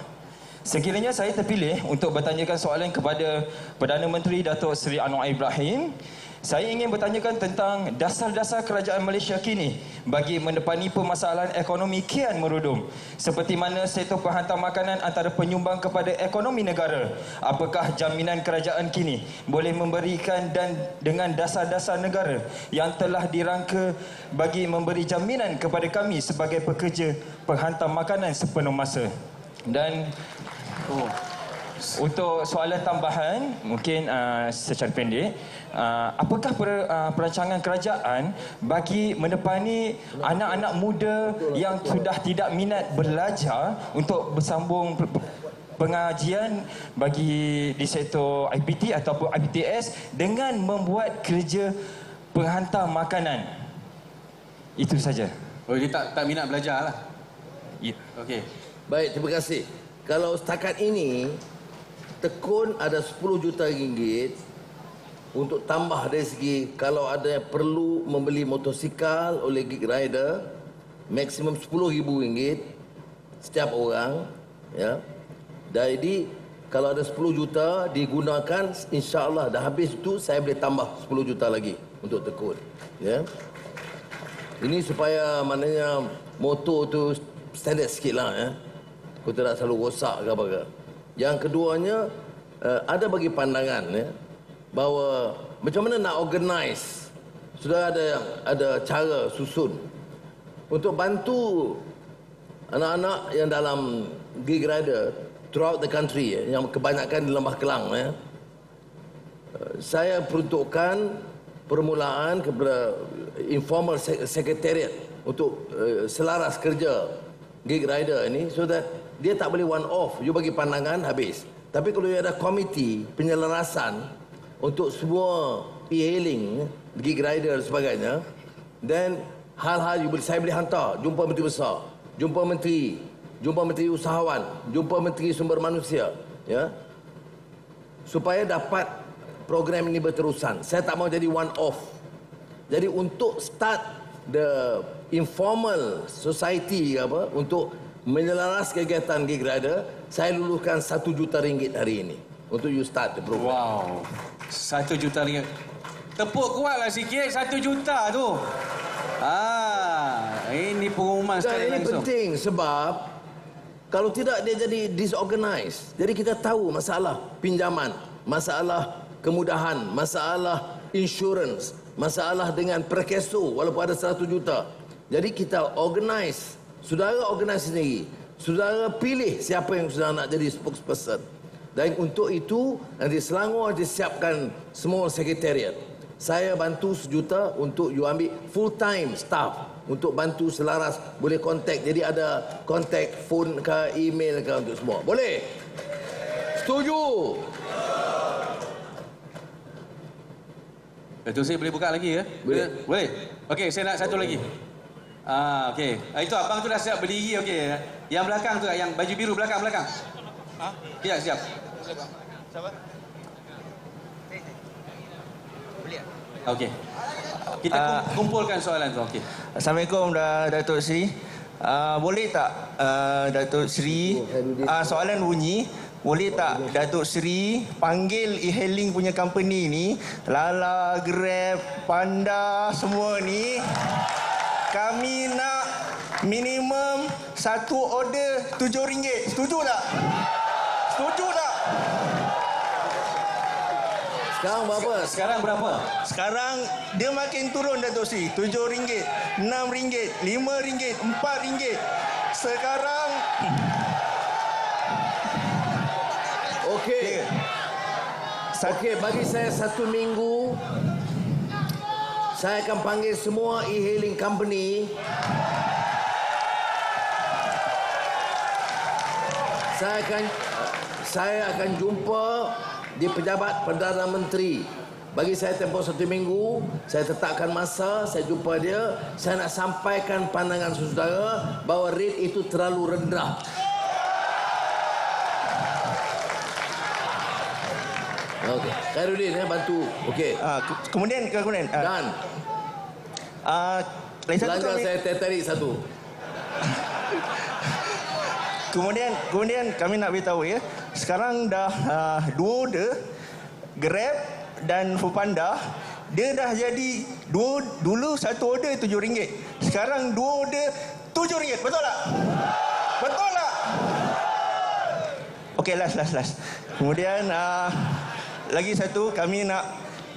Sekiranya saya terpilih untuk bertanyakan soalan kepada Perdana Menteri Datuk Seri Anwar Ibrahim, saya ingin bertanyakan tentang dasar-dasar kerajaan Malaysia kini bagi menepani permasalahan ekonomi kian merudum. Seperti mana sektor penghantar makanan antara penyumbang kepada ekonomi negara. Apakah jaminan kerajaan kini boleh memberikan dan dengan dasar-dasar negara yang telah dirangka bagi memberi jaminan kepada kami sebagai pekerja penghantar makanan sepenuh masa? Dan untuk soalan tambahan, mungkin secara pendek, apakah perancangan kerajaan bagi menepani anak-anak muda yang sudah tidak minat belajar untuk bersambung pengajian bagi di sektor IPT ataupun IPTS dengan membuat kerja penghantar makanan? Itu saja. Oh, dia tak minat belajar lah. Ya. Okey. Baik, terima kasih. Kalau setakat ini tekun ada 10 juta ringgit untuk tambah dari segi kalau ada yang perlu membeli motosikal oleh gig rider, maksimum RM10,000 setiap orang, ya. Jadi kalau ada 10 juta digunakan, insya-Allah dah habis tu saya boleh tambah 10 juta lagi untuk tekun, ya. Ini supaya maknanya motor tu standard sikitlah, ya. Kau tidak selalu rosak ke apa ke. Yang keduanya, ada bagi pandangan, ya, bahawa macam mana nak organize. Sudah ada cara susun untuk bantu anak-anak yang dalam gig rider throughout the country, ya, yang kebanyakan di Lembah Kelang, ya. Saya peruntukkan permulaan kepada informal secretariat untuk selaras kerja gig rider ini, so that dia tak boleh one off, you bagi pandangan habis. Tapi kalau ada komiti penyelarasan untuk semua e-hailing, gig rider dan sebagainya, then hal-hal saya boleh hantar, jumpa menteri besar, jumpa menteri usahawan, jumpa menteri sumber manusia, ya, supaya dapat program ini berterusan. Saya tak mau jadi one off. Jadi untuk start the informal society apa, untuk menyelaras kegiatan gig rider, saya luluhkan RM1 juta hari ini untuk you start the program. Wow, RM1 juta. Tepuk kuatlah sikit, RM1 juta tu. Ini pengumuman secara Dan ini langsung. penting sebab kalau tidak dia jadi disorganized. Jadi kita tahu masalah pinjaman, masalah kemudahan, masalah insurance, masalah dengan perkeso walaupun ada RM100 juta. Jadi kita organize. Saudara organize sendiri. Saudara pilih siapa yang saudara nak jadi spokesperson. Dan untuk itu nanti Selangor disiapkan semua sekretariat. Saya bantu 1 juta untuk you ambil full time staff untuk bantu selaras, boleh kontak. Jadi ada kontak phone ke email ke untuk semua. Boleh? Setuju? Datuk Seri boleh buka lagi ya? Boleh. Boleh? Okey, saya nak satu lagi. Okey. Itu abang tu dah siap berdiri, okey. Yang belakang tu, yang baju biru belakang. Ya, siap. Siapa? Okey. Kita kumpulkan soalan tu, okey. Assalamualaikum Datuk Seri. Boleh tak Datuk Seri, soalan bunyi, boleh tak Datuk Seri panggil e-hailing punya company ni, Lala, Grab, Panda, semua ni, kami nak minimum 1 order RM7. Setuju tak? Setuju tak? Sekarang berapa? Sekarang berapa? Sekarang dia makin turun Datuk Seri. RM7, RM6, RM5, RM4. Sekarang Okey. Okey, bagi saya 1 minggu saya akan panggil semua e-hailing company. Saya akan jumpa di pejabat Perdana Menteri. Bagi saya tempoh 1 minggu, saya tetapkan masa, saya jumpa dia, saya nak sampaikan pandangan saudara bahawa rate itu terlalu rendah. Okey, Khairuddin bantu. Okey. kemudian Dan lagi satu belanja kami, saya tarik satu. kemudian kami nak beritahu ya, sekarang dah 2 order Grab dan Foodpanda, dia dah jadi dulu 1 order RM7, sekarang 2 order RM7. Betul tak? Betul tak? Okey, last. Kemudian lagi satu, kami nak,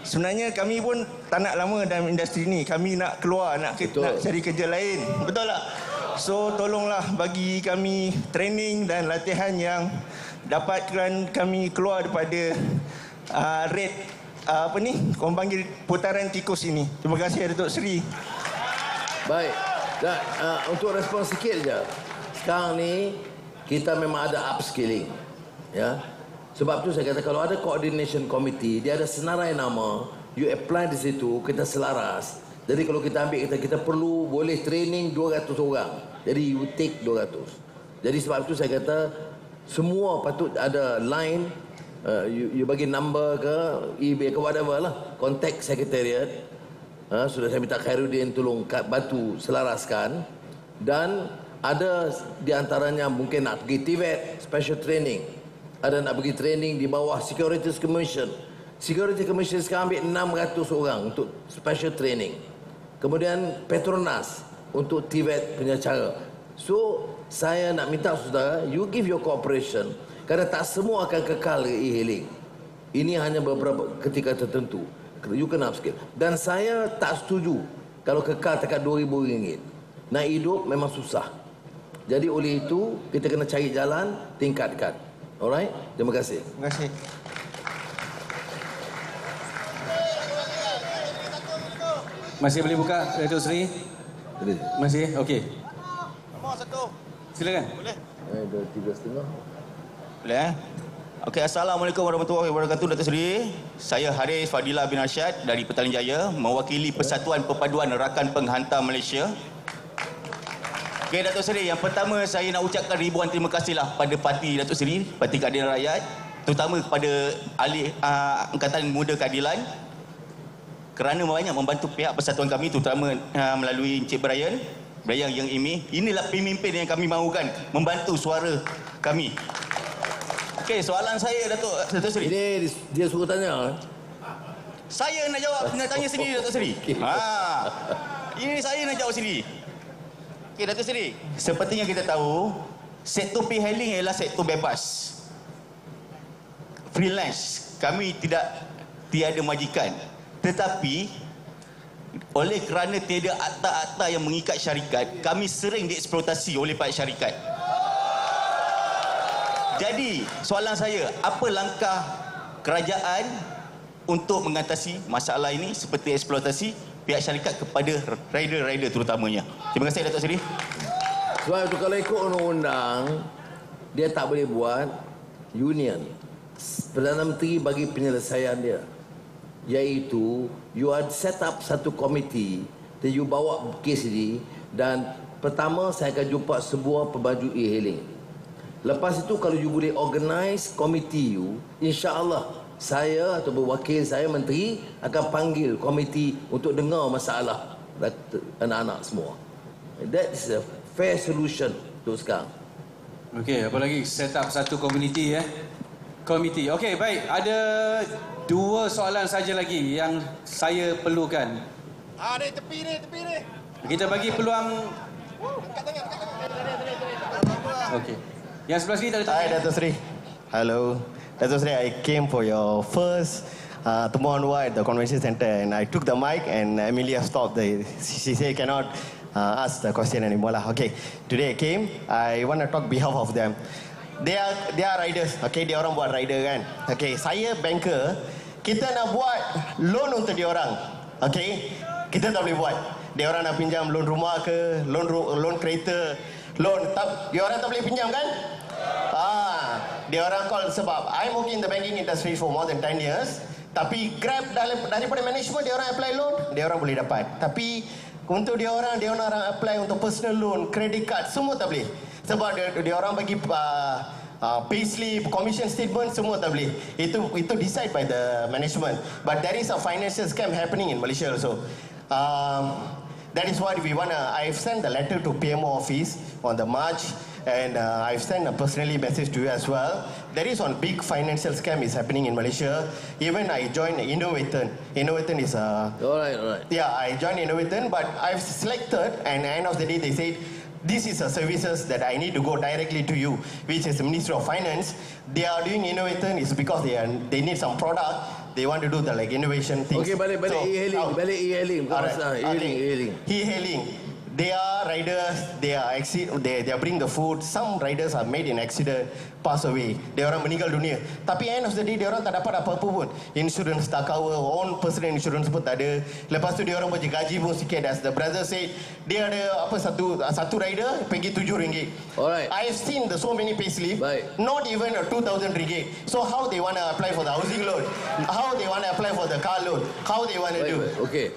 sebenarnya kami pun tak nak lama dalam industri ni, kami nak keluar, nak cari kerja lain. Betul tak? So tolonglah bagi kami training dan latihan yang dapatkan kami keluar daripada rate korang panggil putaran tikus ini. Terima kasih Datuk Seri. Baik. Dan untuk respon sikit je. Sekarang ni kita memang ada upskilling. Ya. Sebab tu saya kata kalau ada coordination committee, dia ada senarai nama, you apply di situ, kita selaras. Jadi kalau kita ambil, kita perlu boleh training 200 orang. Jadi you take 200. Jadi sebab tu saya kata semua patut ada line, you bagi number ke, email ke, whatever lah, contact secretariat. Sudah saya minta Khairuddin tolong bantu selaraskan. Dan ada di antaranya mungkin nak pergi TVET, special training. Ada nak pergi training di bawah Securities Commission. Security Commission sekarang ambil 600 orang untuk special training. Kemudian Petronas untuk TVET punya cara. So, saya nak minta saudara, you give your cooperation. Kerana tak semua akan kekal ke e-hailing. Ini hanya beberapa ketika tertentu. You kena upskill. Dan saya tak setuju kalau kekal dekat RM2,000. Nak hidup memang susah. Jadi oleh itu, kita kena cari jalan, tingkatkan. Alright? Terima kasih. Terima kasih. Masih boleh buka, Datuk Seri? Boleh. Masih? Okey. Nombor 1. Silakan. Boleh? Ada 3.5. Boleh Okey, Assalamualaikum warahmatullahi wabarakatuh Datuk Seri. Saya Haris Fadilah bin Arsyad dari Petaling Jaya, mewakili Persatuan Perpaduan Rakan Penghantar Malaysia. Okey Datuk Seri, yang pertama saya nak ucapkan ribuan terima kasihlah pada parti Datuk Seri, Parti Keadilan Rakyat, terutama kepada ahli Angkatan Muda Keadilan kerana banyak membantu pihak persatuan kami, terutama melalui Encik Brian yang ini. Inilah pemimpin yang kami mahukan, membantu suara kami. Okey, soalan saya Datuk Seri. Ini dia suruh tanya. Saya nak jawab, nak tanya sendiri Datuk Seri. Ini saya nak jawab sendiri. Okey Datuk Seri, sepertinya kita tahu sektor e-hailing ialah sektor bebas. Freelance, kami tiada majikan. Tetapi oleh kerana tiada akta-akta yang mengikat syarikat, kami sering dieksploitasi oleh pihak syarikat. Jadi, soalan saya, apa langkah kerajaan untuk mengatasi masalah ini seperti eksploitasi pihak syarikat kepada rider-rider terutamanya? Terima kasih, Datuk Seri. Sebab itu kalau ikut undang-undang, dia tak boleh buat union. Perdana Menteri bagi penyelesaian dia, iaitu you are set up satu komiti dan you bawa kes ini, dan pertama saya akan jumpa sebuah pembaju e-hailing. Lepas itu kalau you boleh organize komiti you, insya-Allah saya atau wakil saya menteri akan panggil komiti untuk dengar masalah anak-anak semua. That's a fair solution untuk sekarang. Okey, apa lagi? Set up satu community Komiti. Okey, baik. Ada 2 soalan saja lagi yang saya perlukan. Ni tepi ni. Kita bagi peluang. Okey. Yang sebelah sini tak ada. Hi, Datuk Seri. Hello. Datuk Seri, I came for your first Temuan Anwar at the convention center, and I took the mic and Amelia stopped. She said cannot ask the question anymore lah. Okay, today I came. I want to talk behalf of them. They are riders. Okay, dia orang buat rider kan. Okay, saya banker. Kita nak buat loan untuk dia orang. Okay, kita tak boleh buat. Dia orang nak pinjam loan rumah ke, loan kereta, dia orang tak boleh pinjam kan? Dia orang call sebab I'm working in the banking industry for more than 10 years. Tapi Grab daripada management dia orang apply loan, dia orang boleh dapat. Tapi untuk dia orang apply untuk personal loan, credit card, semua tak boleh. Sebab dia orang bagi payslip, commission statement, semua tak boleh. Itu decide by the management. But there is a financial scam happening in Malaysia also. That is what we want. I've sent the letter to PMO office on the March, and I've sent a personally message to you as well. There is one big financial scam is happening in Malaysia. Even I joined Innovaton. Innovaton is a... Alright. Yeah, I joined Innovaton, but I've selected, and at the end of the day they said, this is a services that I need to go directly to you, which is the Ministry of Finance. They are doing Innovaton is because they need some product. They want to do the innovation things. Okay, balik e-hailing. E-hailing. They are riders. They are bring the food. Some riders are made in accident, pass away. Dia orang meninggal dunia. Tapi end of the day dia orang tak dapat apa-apa pun. Insurance tak cover, own personal insurance pun tak ada. Lepas tu dia orang bagi gaji pun sikit. As the brother said, dia ada satu rider pergi RM7. Alright. I have seen so many payslip. Not even a RM2,000. So how they want to apply for the housing loan? How they want to apply for the car loan? How they want to do? Okay.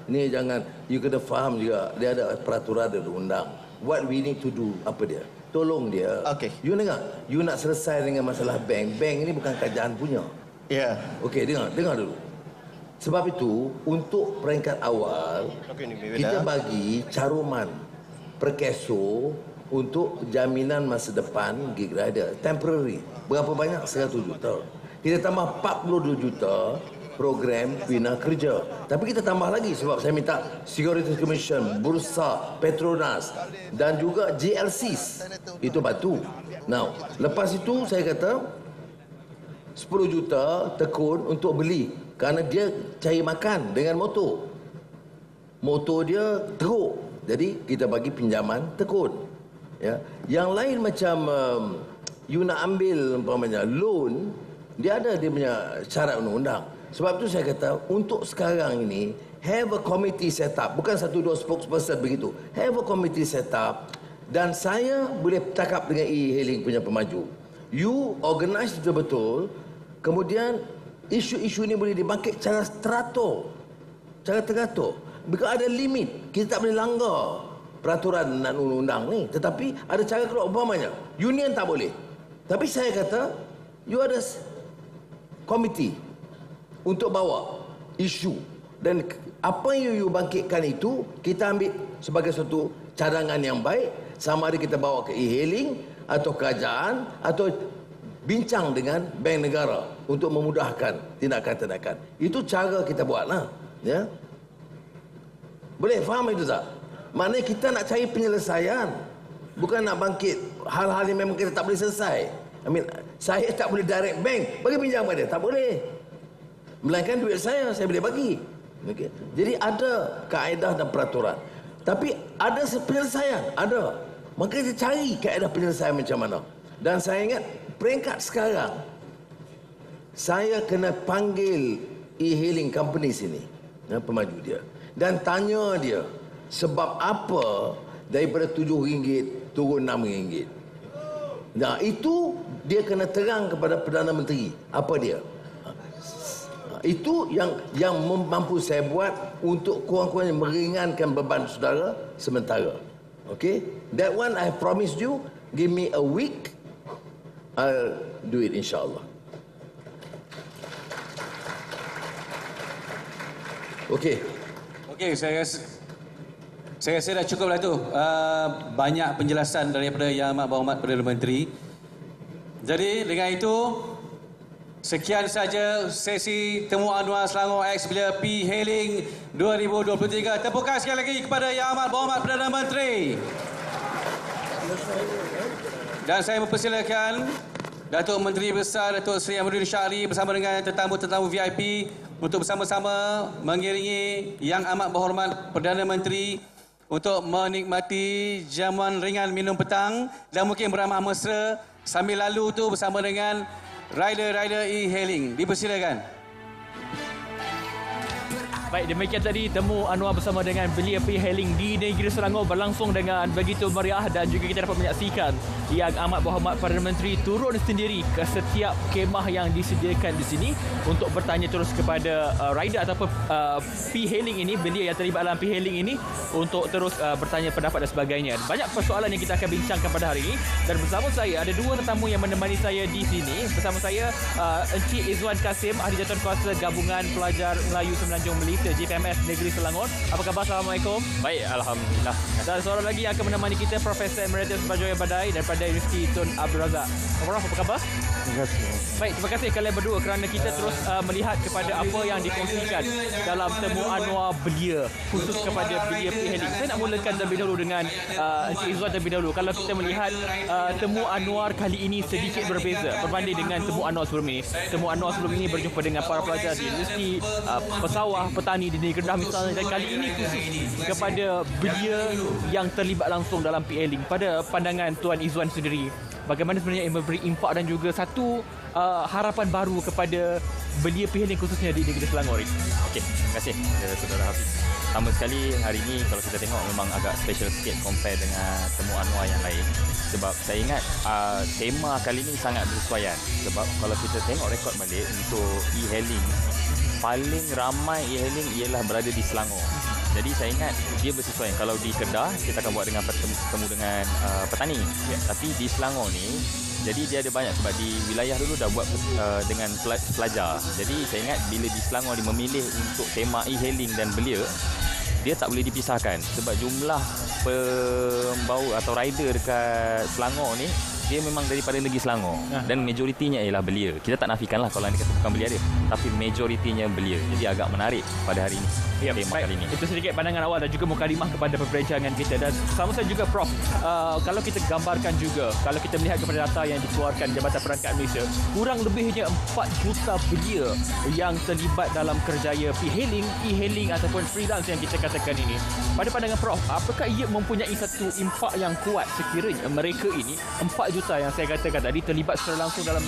Ni jangan, you kena faham juga, dia ada peraturan, ada undang. What we need to do, apa dia? Tolong dia. Okay. You dengar, you nak selesai dengan masalah bank. Bank ni bukan kerajaan punya. Ya. Yeah. Okay, dengar dulu. Sebab itu, untuk peringkat awal, kita bagi caruman perkeso untuk jaminan masa depan gig rider. Temporary. Berapa banyak? 100 juta. Kita tambah 42 juta program bina kerja. Tapi kita tambah lagi sebab saya minta Securities Commission, Bursa, Petronas dan juga GLCs. Itu batu. Now, lepas itu saya kata 10 juta tekun untuk beli kerana dia cari makan dengan motor. Motor dia teruk. Jadi kita bagi pinjaman tekun. Ya. Yang lain macam you nak ambil umpamanya loan, dia ada dia punya syarat undang-undang. Sebab tu saya kata, untuk sekarang ini, have a committee set up. Bukan 1-2 spokesperson begitu. Have a committee set up. Dan saya boleh cakap dengan e-hailing punya pemaju. You organize betul-betul. Kemudian, isu-isu ini boleh dibangkit secara teratur. Because ada limit. Kita tak boleh langgar peraturan dan undang-undang ni. Tetapi, ada cara keluar umpamanya. Union tak boleh. Tapi saya kata, you ada committee untuk bawa isu, dan apa yang you bangkitkan itu kita ambil sebagai satu cadangan yang baik, sama ada kita bawa ke e-hailing atau kerajaan atau bincang dengan bank negara untuk memudahkan tindakan-tindakan. Itu cara kita buatlah, ya. Boleh faham itu tak? Maknanya kita nak cari penyelesaian, bukan nak bangkit hal-hal yang memang kita tak boleh selesai. Saya tak boleh direct bank bagi pinjam pada dia, tak boleh. Melainkan duit saya boleh bagi. Okay. Jadi ada kaedah dan peraturan. Tapi ada penyelesaian, ada. Maka kita cari kaedah penyelesaian macam mana. Dan saya ingat peringkat sekarang saya kena panggil e-hailing company sini, pemaju dia, dan tanya dia sebab apa daripada RM7 turun RM6. Nah, itu dia kena terang kepada Perdana Menteri apa dia. Itu yang mampu saya buat untuk kurang-kurangnya meringankan beban saudara sementara. Okay? That one I promised you, give me a week, I'll do it insyaAllah. Okay. Okey, saya rasa dah cukup lah tu. Banyak penjelasan daripada Yang Amat Berhormat Perdana Menteri. Jadi dengan itu, sekian saja sesi Temu Anwar Selangor X Belia P-Hailing 2023. Tepukan sekali lagi kepada Yang Amat Berhormat Perdana Menteri. Dan saya mempersilakan Datuk Menteri Besar Datuk Seri Amiruddin Syahri bersama dengan tetamu-tetamu VIP untuk bersama-sama mengiringi Yang Amat Berhormat Perdana Menteri untuk menikmati jamuan ringan minum petang dan mungkin beramah mesra sambil lalu tu bersama dengan rider-rider e-hailing. Dipersilakan. Baik, demikian tadi Temu Anwar bersama dengan Belia P-Hailing di negeri Selangor berlangsung dengan begitu meriah dan juga kita dapat menyaksikan Yang Amat Berhormat Perdana Menteri turun sendiri ke setiap kemah yang disediakan di sini untuk bertanya terus kepada rider ataupun P-Hailing ini, belia yang terlibat dalam P-Hailing ini untuk terus bertanya pendapat dan sebagainya. Banyak persoalan yang kita akan bincangkan pada hari ini dan bersama saya ada dua tetamu yang menemani saya di sini. Bersama saya Encik Izwan Kasim, Ahli Jawatankuasa Gabungan Pelajar Melayu Semenanjung Malaysia JPMS Negeri Selangor. Apa khabar? Assalamualaikum. Baik, alhamdulillah. Dan seorang lagi yang akan menemani kita Profesor Emeritus Bajoya Badai daripada Universiti Tun Abdul Razak. Prof, apa khabar? Terima kasih. Baik, terima kasih kalian berdua kerana kita terus melihat kepada apa yang dikongsikan dalam Temu Anwar Belia khusus kepada Belia P-Hailing. Saya nak mulakan terlebih dahulu dengan Encik Izwan terlebih dahulu. Kalau kita melihat Temu Anwar kali ini sedikit berbeza berbanding dengan Temu Anwar sebelum ini. Temu Anwar sebelum ini berjumpa dengan para pelajar di Universiti Pesawah Petani di Negeri Kedah misalnya, dan kali ini khusus kepada belia yang terlibat langsung dalam P-Hailing. Pada pandangan Tuan Izwan sendiri, bagaimana sebenarnya memberi impak dan juga satu harapan baru kepada belia P-Hailing khususnya di Negeri Selangor ini? Okey, terima kasih Saudara Hafiz. Pertama sekali, hari ini kalau kita tengok memang agak special sikit compare dengan Temu Anwar yang lain. Sebab saya ingat tema kali ini sangat bersesuaian. Sebab kalau kita tengok rekod balik untuk e-hailing, paling ramai e-hailing ialah berada di Selangor. Jadi saya ingat dia bersesuaian. Kalau di Kedah kita akan buat dengan bertemu dengan petani. Tapi di Selangor ni, jadi dia ada banyak sebab di wilayah dulu dah buat dengan pelajar. Jadi saya ingat bila di Selangor dia memilih untuk tema e-hailing dan belia, dia tak boleh dipisahkan sebab jumlah pembawa atau rider dekat Selangor ni dia memang daripada negeri Selangor dan majoritinya ialah belia. Kita tak nafikanlah kalau anda kata bukan belia dia, tapi majoritinya belia. Jadi agak menarik pada hari ini. Ya, tema kali ini. Itu sedikit pandangan awal dan juga mukadimah kepada perbincangan kita. Dan sama saya juga Prof, kalau kita gambarkan juga, kalau kita melihat kepada data yang dikeluarkan Jabatan Perangkat Malaysia, kurang lebihnya 4 juta belia yang terlibat dalam kerjaya P-Hailing, e-hailing ataupun freelance yang kita katakan ini. Pada pandangan Prof, apakah ia mempunyai satu impak yang kuat sekiranya mereka ini 4 juta yang saya katakan tadi terlibat secara langsung dalam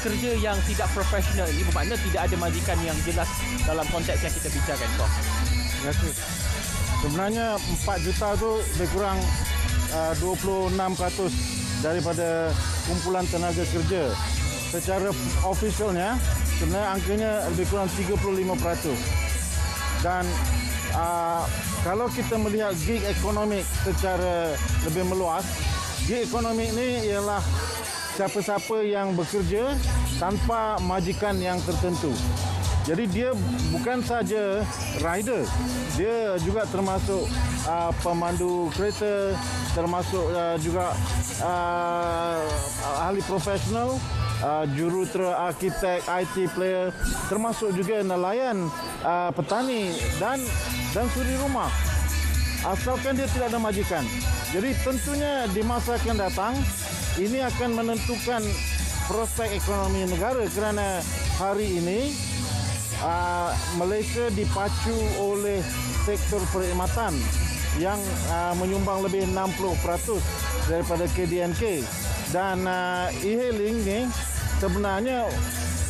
kerja yang tidak profesional ini, bermakna tidak ada majikan yang jelas dalam konteks yang kita bincangkan, Prof? Terima kasih. Sebenarnya 4 juta tu lebih kurang 26% daripada kumpulan tenaga kerja. Secara officialnya sebenarnya angkanya lebih kurang 35%. Dan kalau kita melihat gig ekonomi secara lebih meluas, gig ekonomi ini ialah siapa-siapa yang bekerja tanpa majikan yang tertentu. Jadi dia bukan saja rider, dia juga termasuk pemandu kereta, termasuk juga ahli profesional, jurutera, arkitek, IT player, termasuk juga nelayan, petani dan suri rumah. Asalkan dia tidak ada majikan. Jadi tentunya di masa akan datang ini akan menentukan prospek ekonomi negara kerana hari ini Malaysia dipacu oleh sektor perkhidmatan yang menyumbang lebih 60% daripada KDNK. Dan e-hailing ni sebenarnya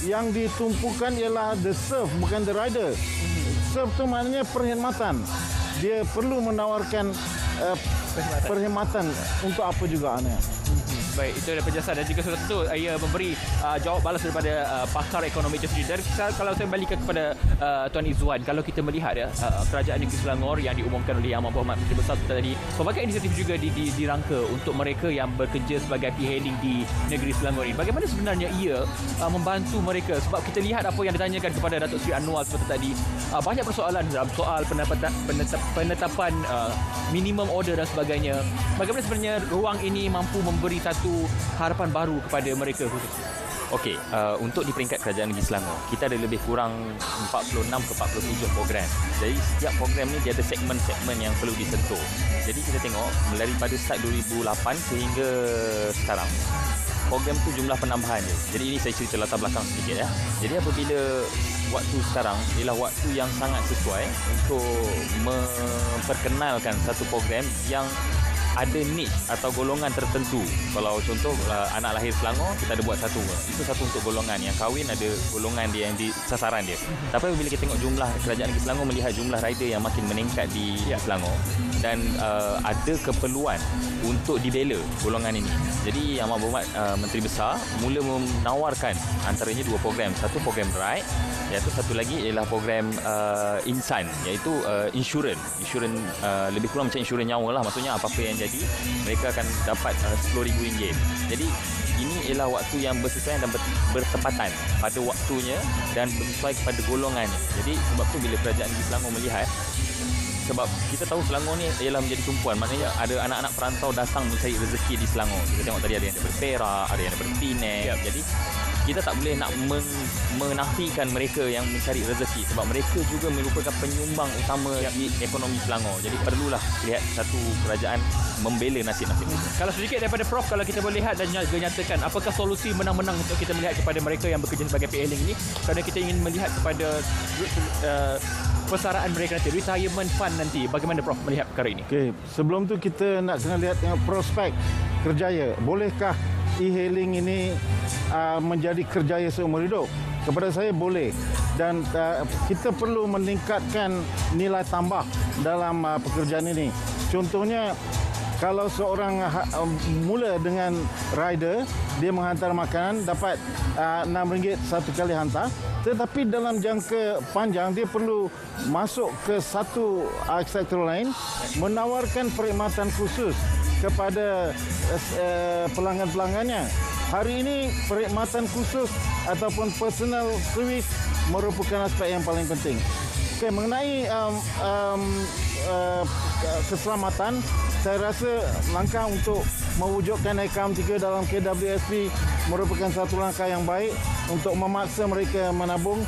yang ditumpukan ialah the serve, bukan the rider. Serve tu maknanya perkhidmatan. Dia perlu menawarkan perkhidmatan untuk apa juga aneh. Baik, itu adalah penjelasan dan juga sudah tentu ia memberi jawab balas daripada pakar ekonomi itu sendiri. Dan kalau saya balik kepada Tuan Izzuan, kalau kita melihat Kerajaan Negeri Selangor yang diumumkan oleh Yang Amat Berhormat Menteri Besar tadi, pelbagai inisiatif juga dirangka untuk mereka yang bekerja sebagai e-hailing di Negeri Selangor ini. Bagaimana sebenarnya ia membantu mereka? Sebab kita lihat apa yang ditanyakan kepada Datuk Seri Anwar seperti tadi, banyak persoalan dalam soal penetapan minimum order dan sebagainya. Bagaimana sebenarnya ruang ini mampu memberi satu harapan baru kepada mereka khususnya? Okey, untuk di peringkat Kerajaan Negeri Selangor, kita ada lebih kurang 46 ke 47 program. Jadi setiap program ni dia ada segmen-segmen yang perlu disentuh. Jadi kita tengok daripada start 2008 sehingga sekarang, program tu jumlah penambahan je. Jadi ini saya cerita latar belakang sedikit ya. Jadi apabila waktu sekarang ialah waktu yang sangat sesuai untuk memperkenalkan satu program yang ada niche atau golongan tertentu. Kalau contoh anak lahir Selangor, kita ada buat satu. Itu satu untuk golongan. Yang kahwin ada golongan dia yang di sasaran dia. Tapi bila kita tengok jumlah Kerajaan Negeri Selangor melihat jumlah rider yang makin meningkat di Selangor dan ada keperluan untuk dibela golongan ini. Jadi Yang Amat Berhormat Menteri Besar mula menawarkan antaranya dua program. Satu program ride, iaitu satu lagi ialah program insan, iaitu insurans lebih kurang macam insurans nyawa lah. Maksudnya apa-apa yang jadi mereka akan dapat RM10,000. Jadi ini ialah waktu yang bersesuaian dan bertepatan pada waktunya dan bersesuai kepada golongannya. Jadi sebab tu bila Kerajaan Negeri Selangor melihat, sebab kita tahu Selangor ni ialah menjadi tumpuan, maknanya ada anak-anak perantau datang mencari rezeki di Selangor. Kita tengok tadi ada yang daripada Perak, ada yang daripada Penang. Jadi kita tak boleh nak menafikan mereka yang mencari rezeki sebab mereka juga merupakan penyumbang utama di ekonomi Selangor. Jadi perlulah lihat satu kerajaan membela nasib-nasib mereka. Kalau sedikit daripada Prof, kalau kita boleh lihat dan nyatakan apakah solusi menang-menang untuk kita melihat kepada mereka yang bekerja sebagai e-hailing ini, kerana kita ingin melihat kepada persaraan mereka nanti, retirement fund nanti. Bagaimana Prof melihat perkara ini? Okey, sebelum tu kita nak kena lihat prospek kerjaya. Bolehkah e-hailing ini menjadi kerjaya seumur hidup? Kepada saya boleh, dan kita perlu meningkatkan nilai tambah dalam pekerjaan ini. Contohnya, kalau seorang mula dengan rider, dia menghantar makanan dapat RM6 satu kali hantar, tetapi dalam jangka panjang dia perlu masuk ke satu sektor lain, menawarkan perkhidmatan khusus kepada pelanggan-pelanggannya. Hari ini perkhidmatan khusus ataupun personal service merupakan aspek yang paling penting. Okay, mengenai keselamatan, saya rasa langkah untuk mewujudkan ICAM 3 dalam KWSP merupakan satu langkah yang baik untuk memaksa mereka menabung.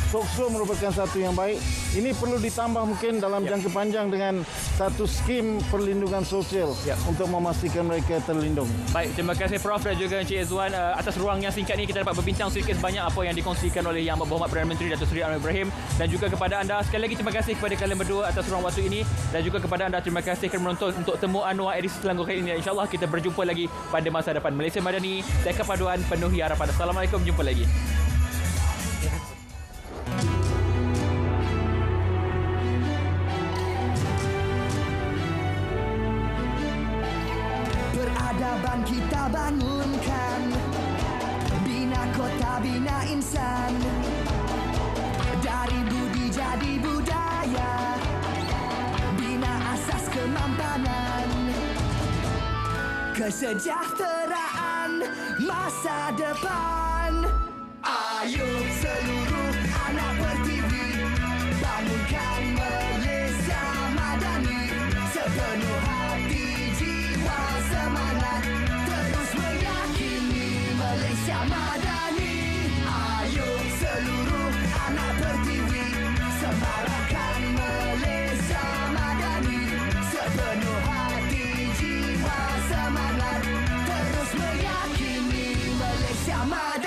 Sokso merupakan satu yang baik. Ini perlu ditambah mungkin dalam jangka panjang dengan satu skim perlindungan sosial untuk memastikan mereka terlindung. Baik, terima kasih Prof dan juga Encik Izzuan atas ruang yang singkat ini. Kita dapat berbincang sedikit sebanyak apa yang dikongsikan oleh Yang Amat Berhormat Perdana Menteri Datuk Seri Anwar Ibrahim, dan juga kepada anda sekali lagi terima kasih kepada kalian berdua atas ruang waktu ini, dan juga kepada anda terima kasih kerana menonton untuk Temu Anwar edisi Selangor kali ini. InsyaAllah kita berjumpa lagi pada masa depan. Malaysia Madani, Teka Paduan, penuhi harapan. Assalamualaikum, jumpa lagi. Peradaban kita bangunkan, bina kota, bina insan. Dari budi jadi budaya, bina asas kemampanan. Kesejahteraan masa depan. Ayo seluruh anak berdiri, bangunkan Malaysia Madani sepenuh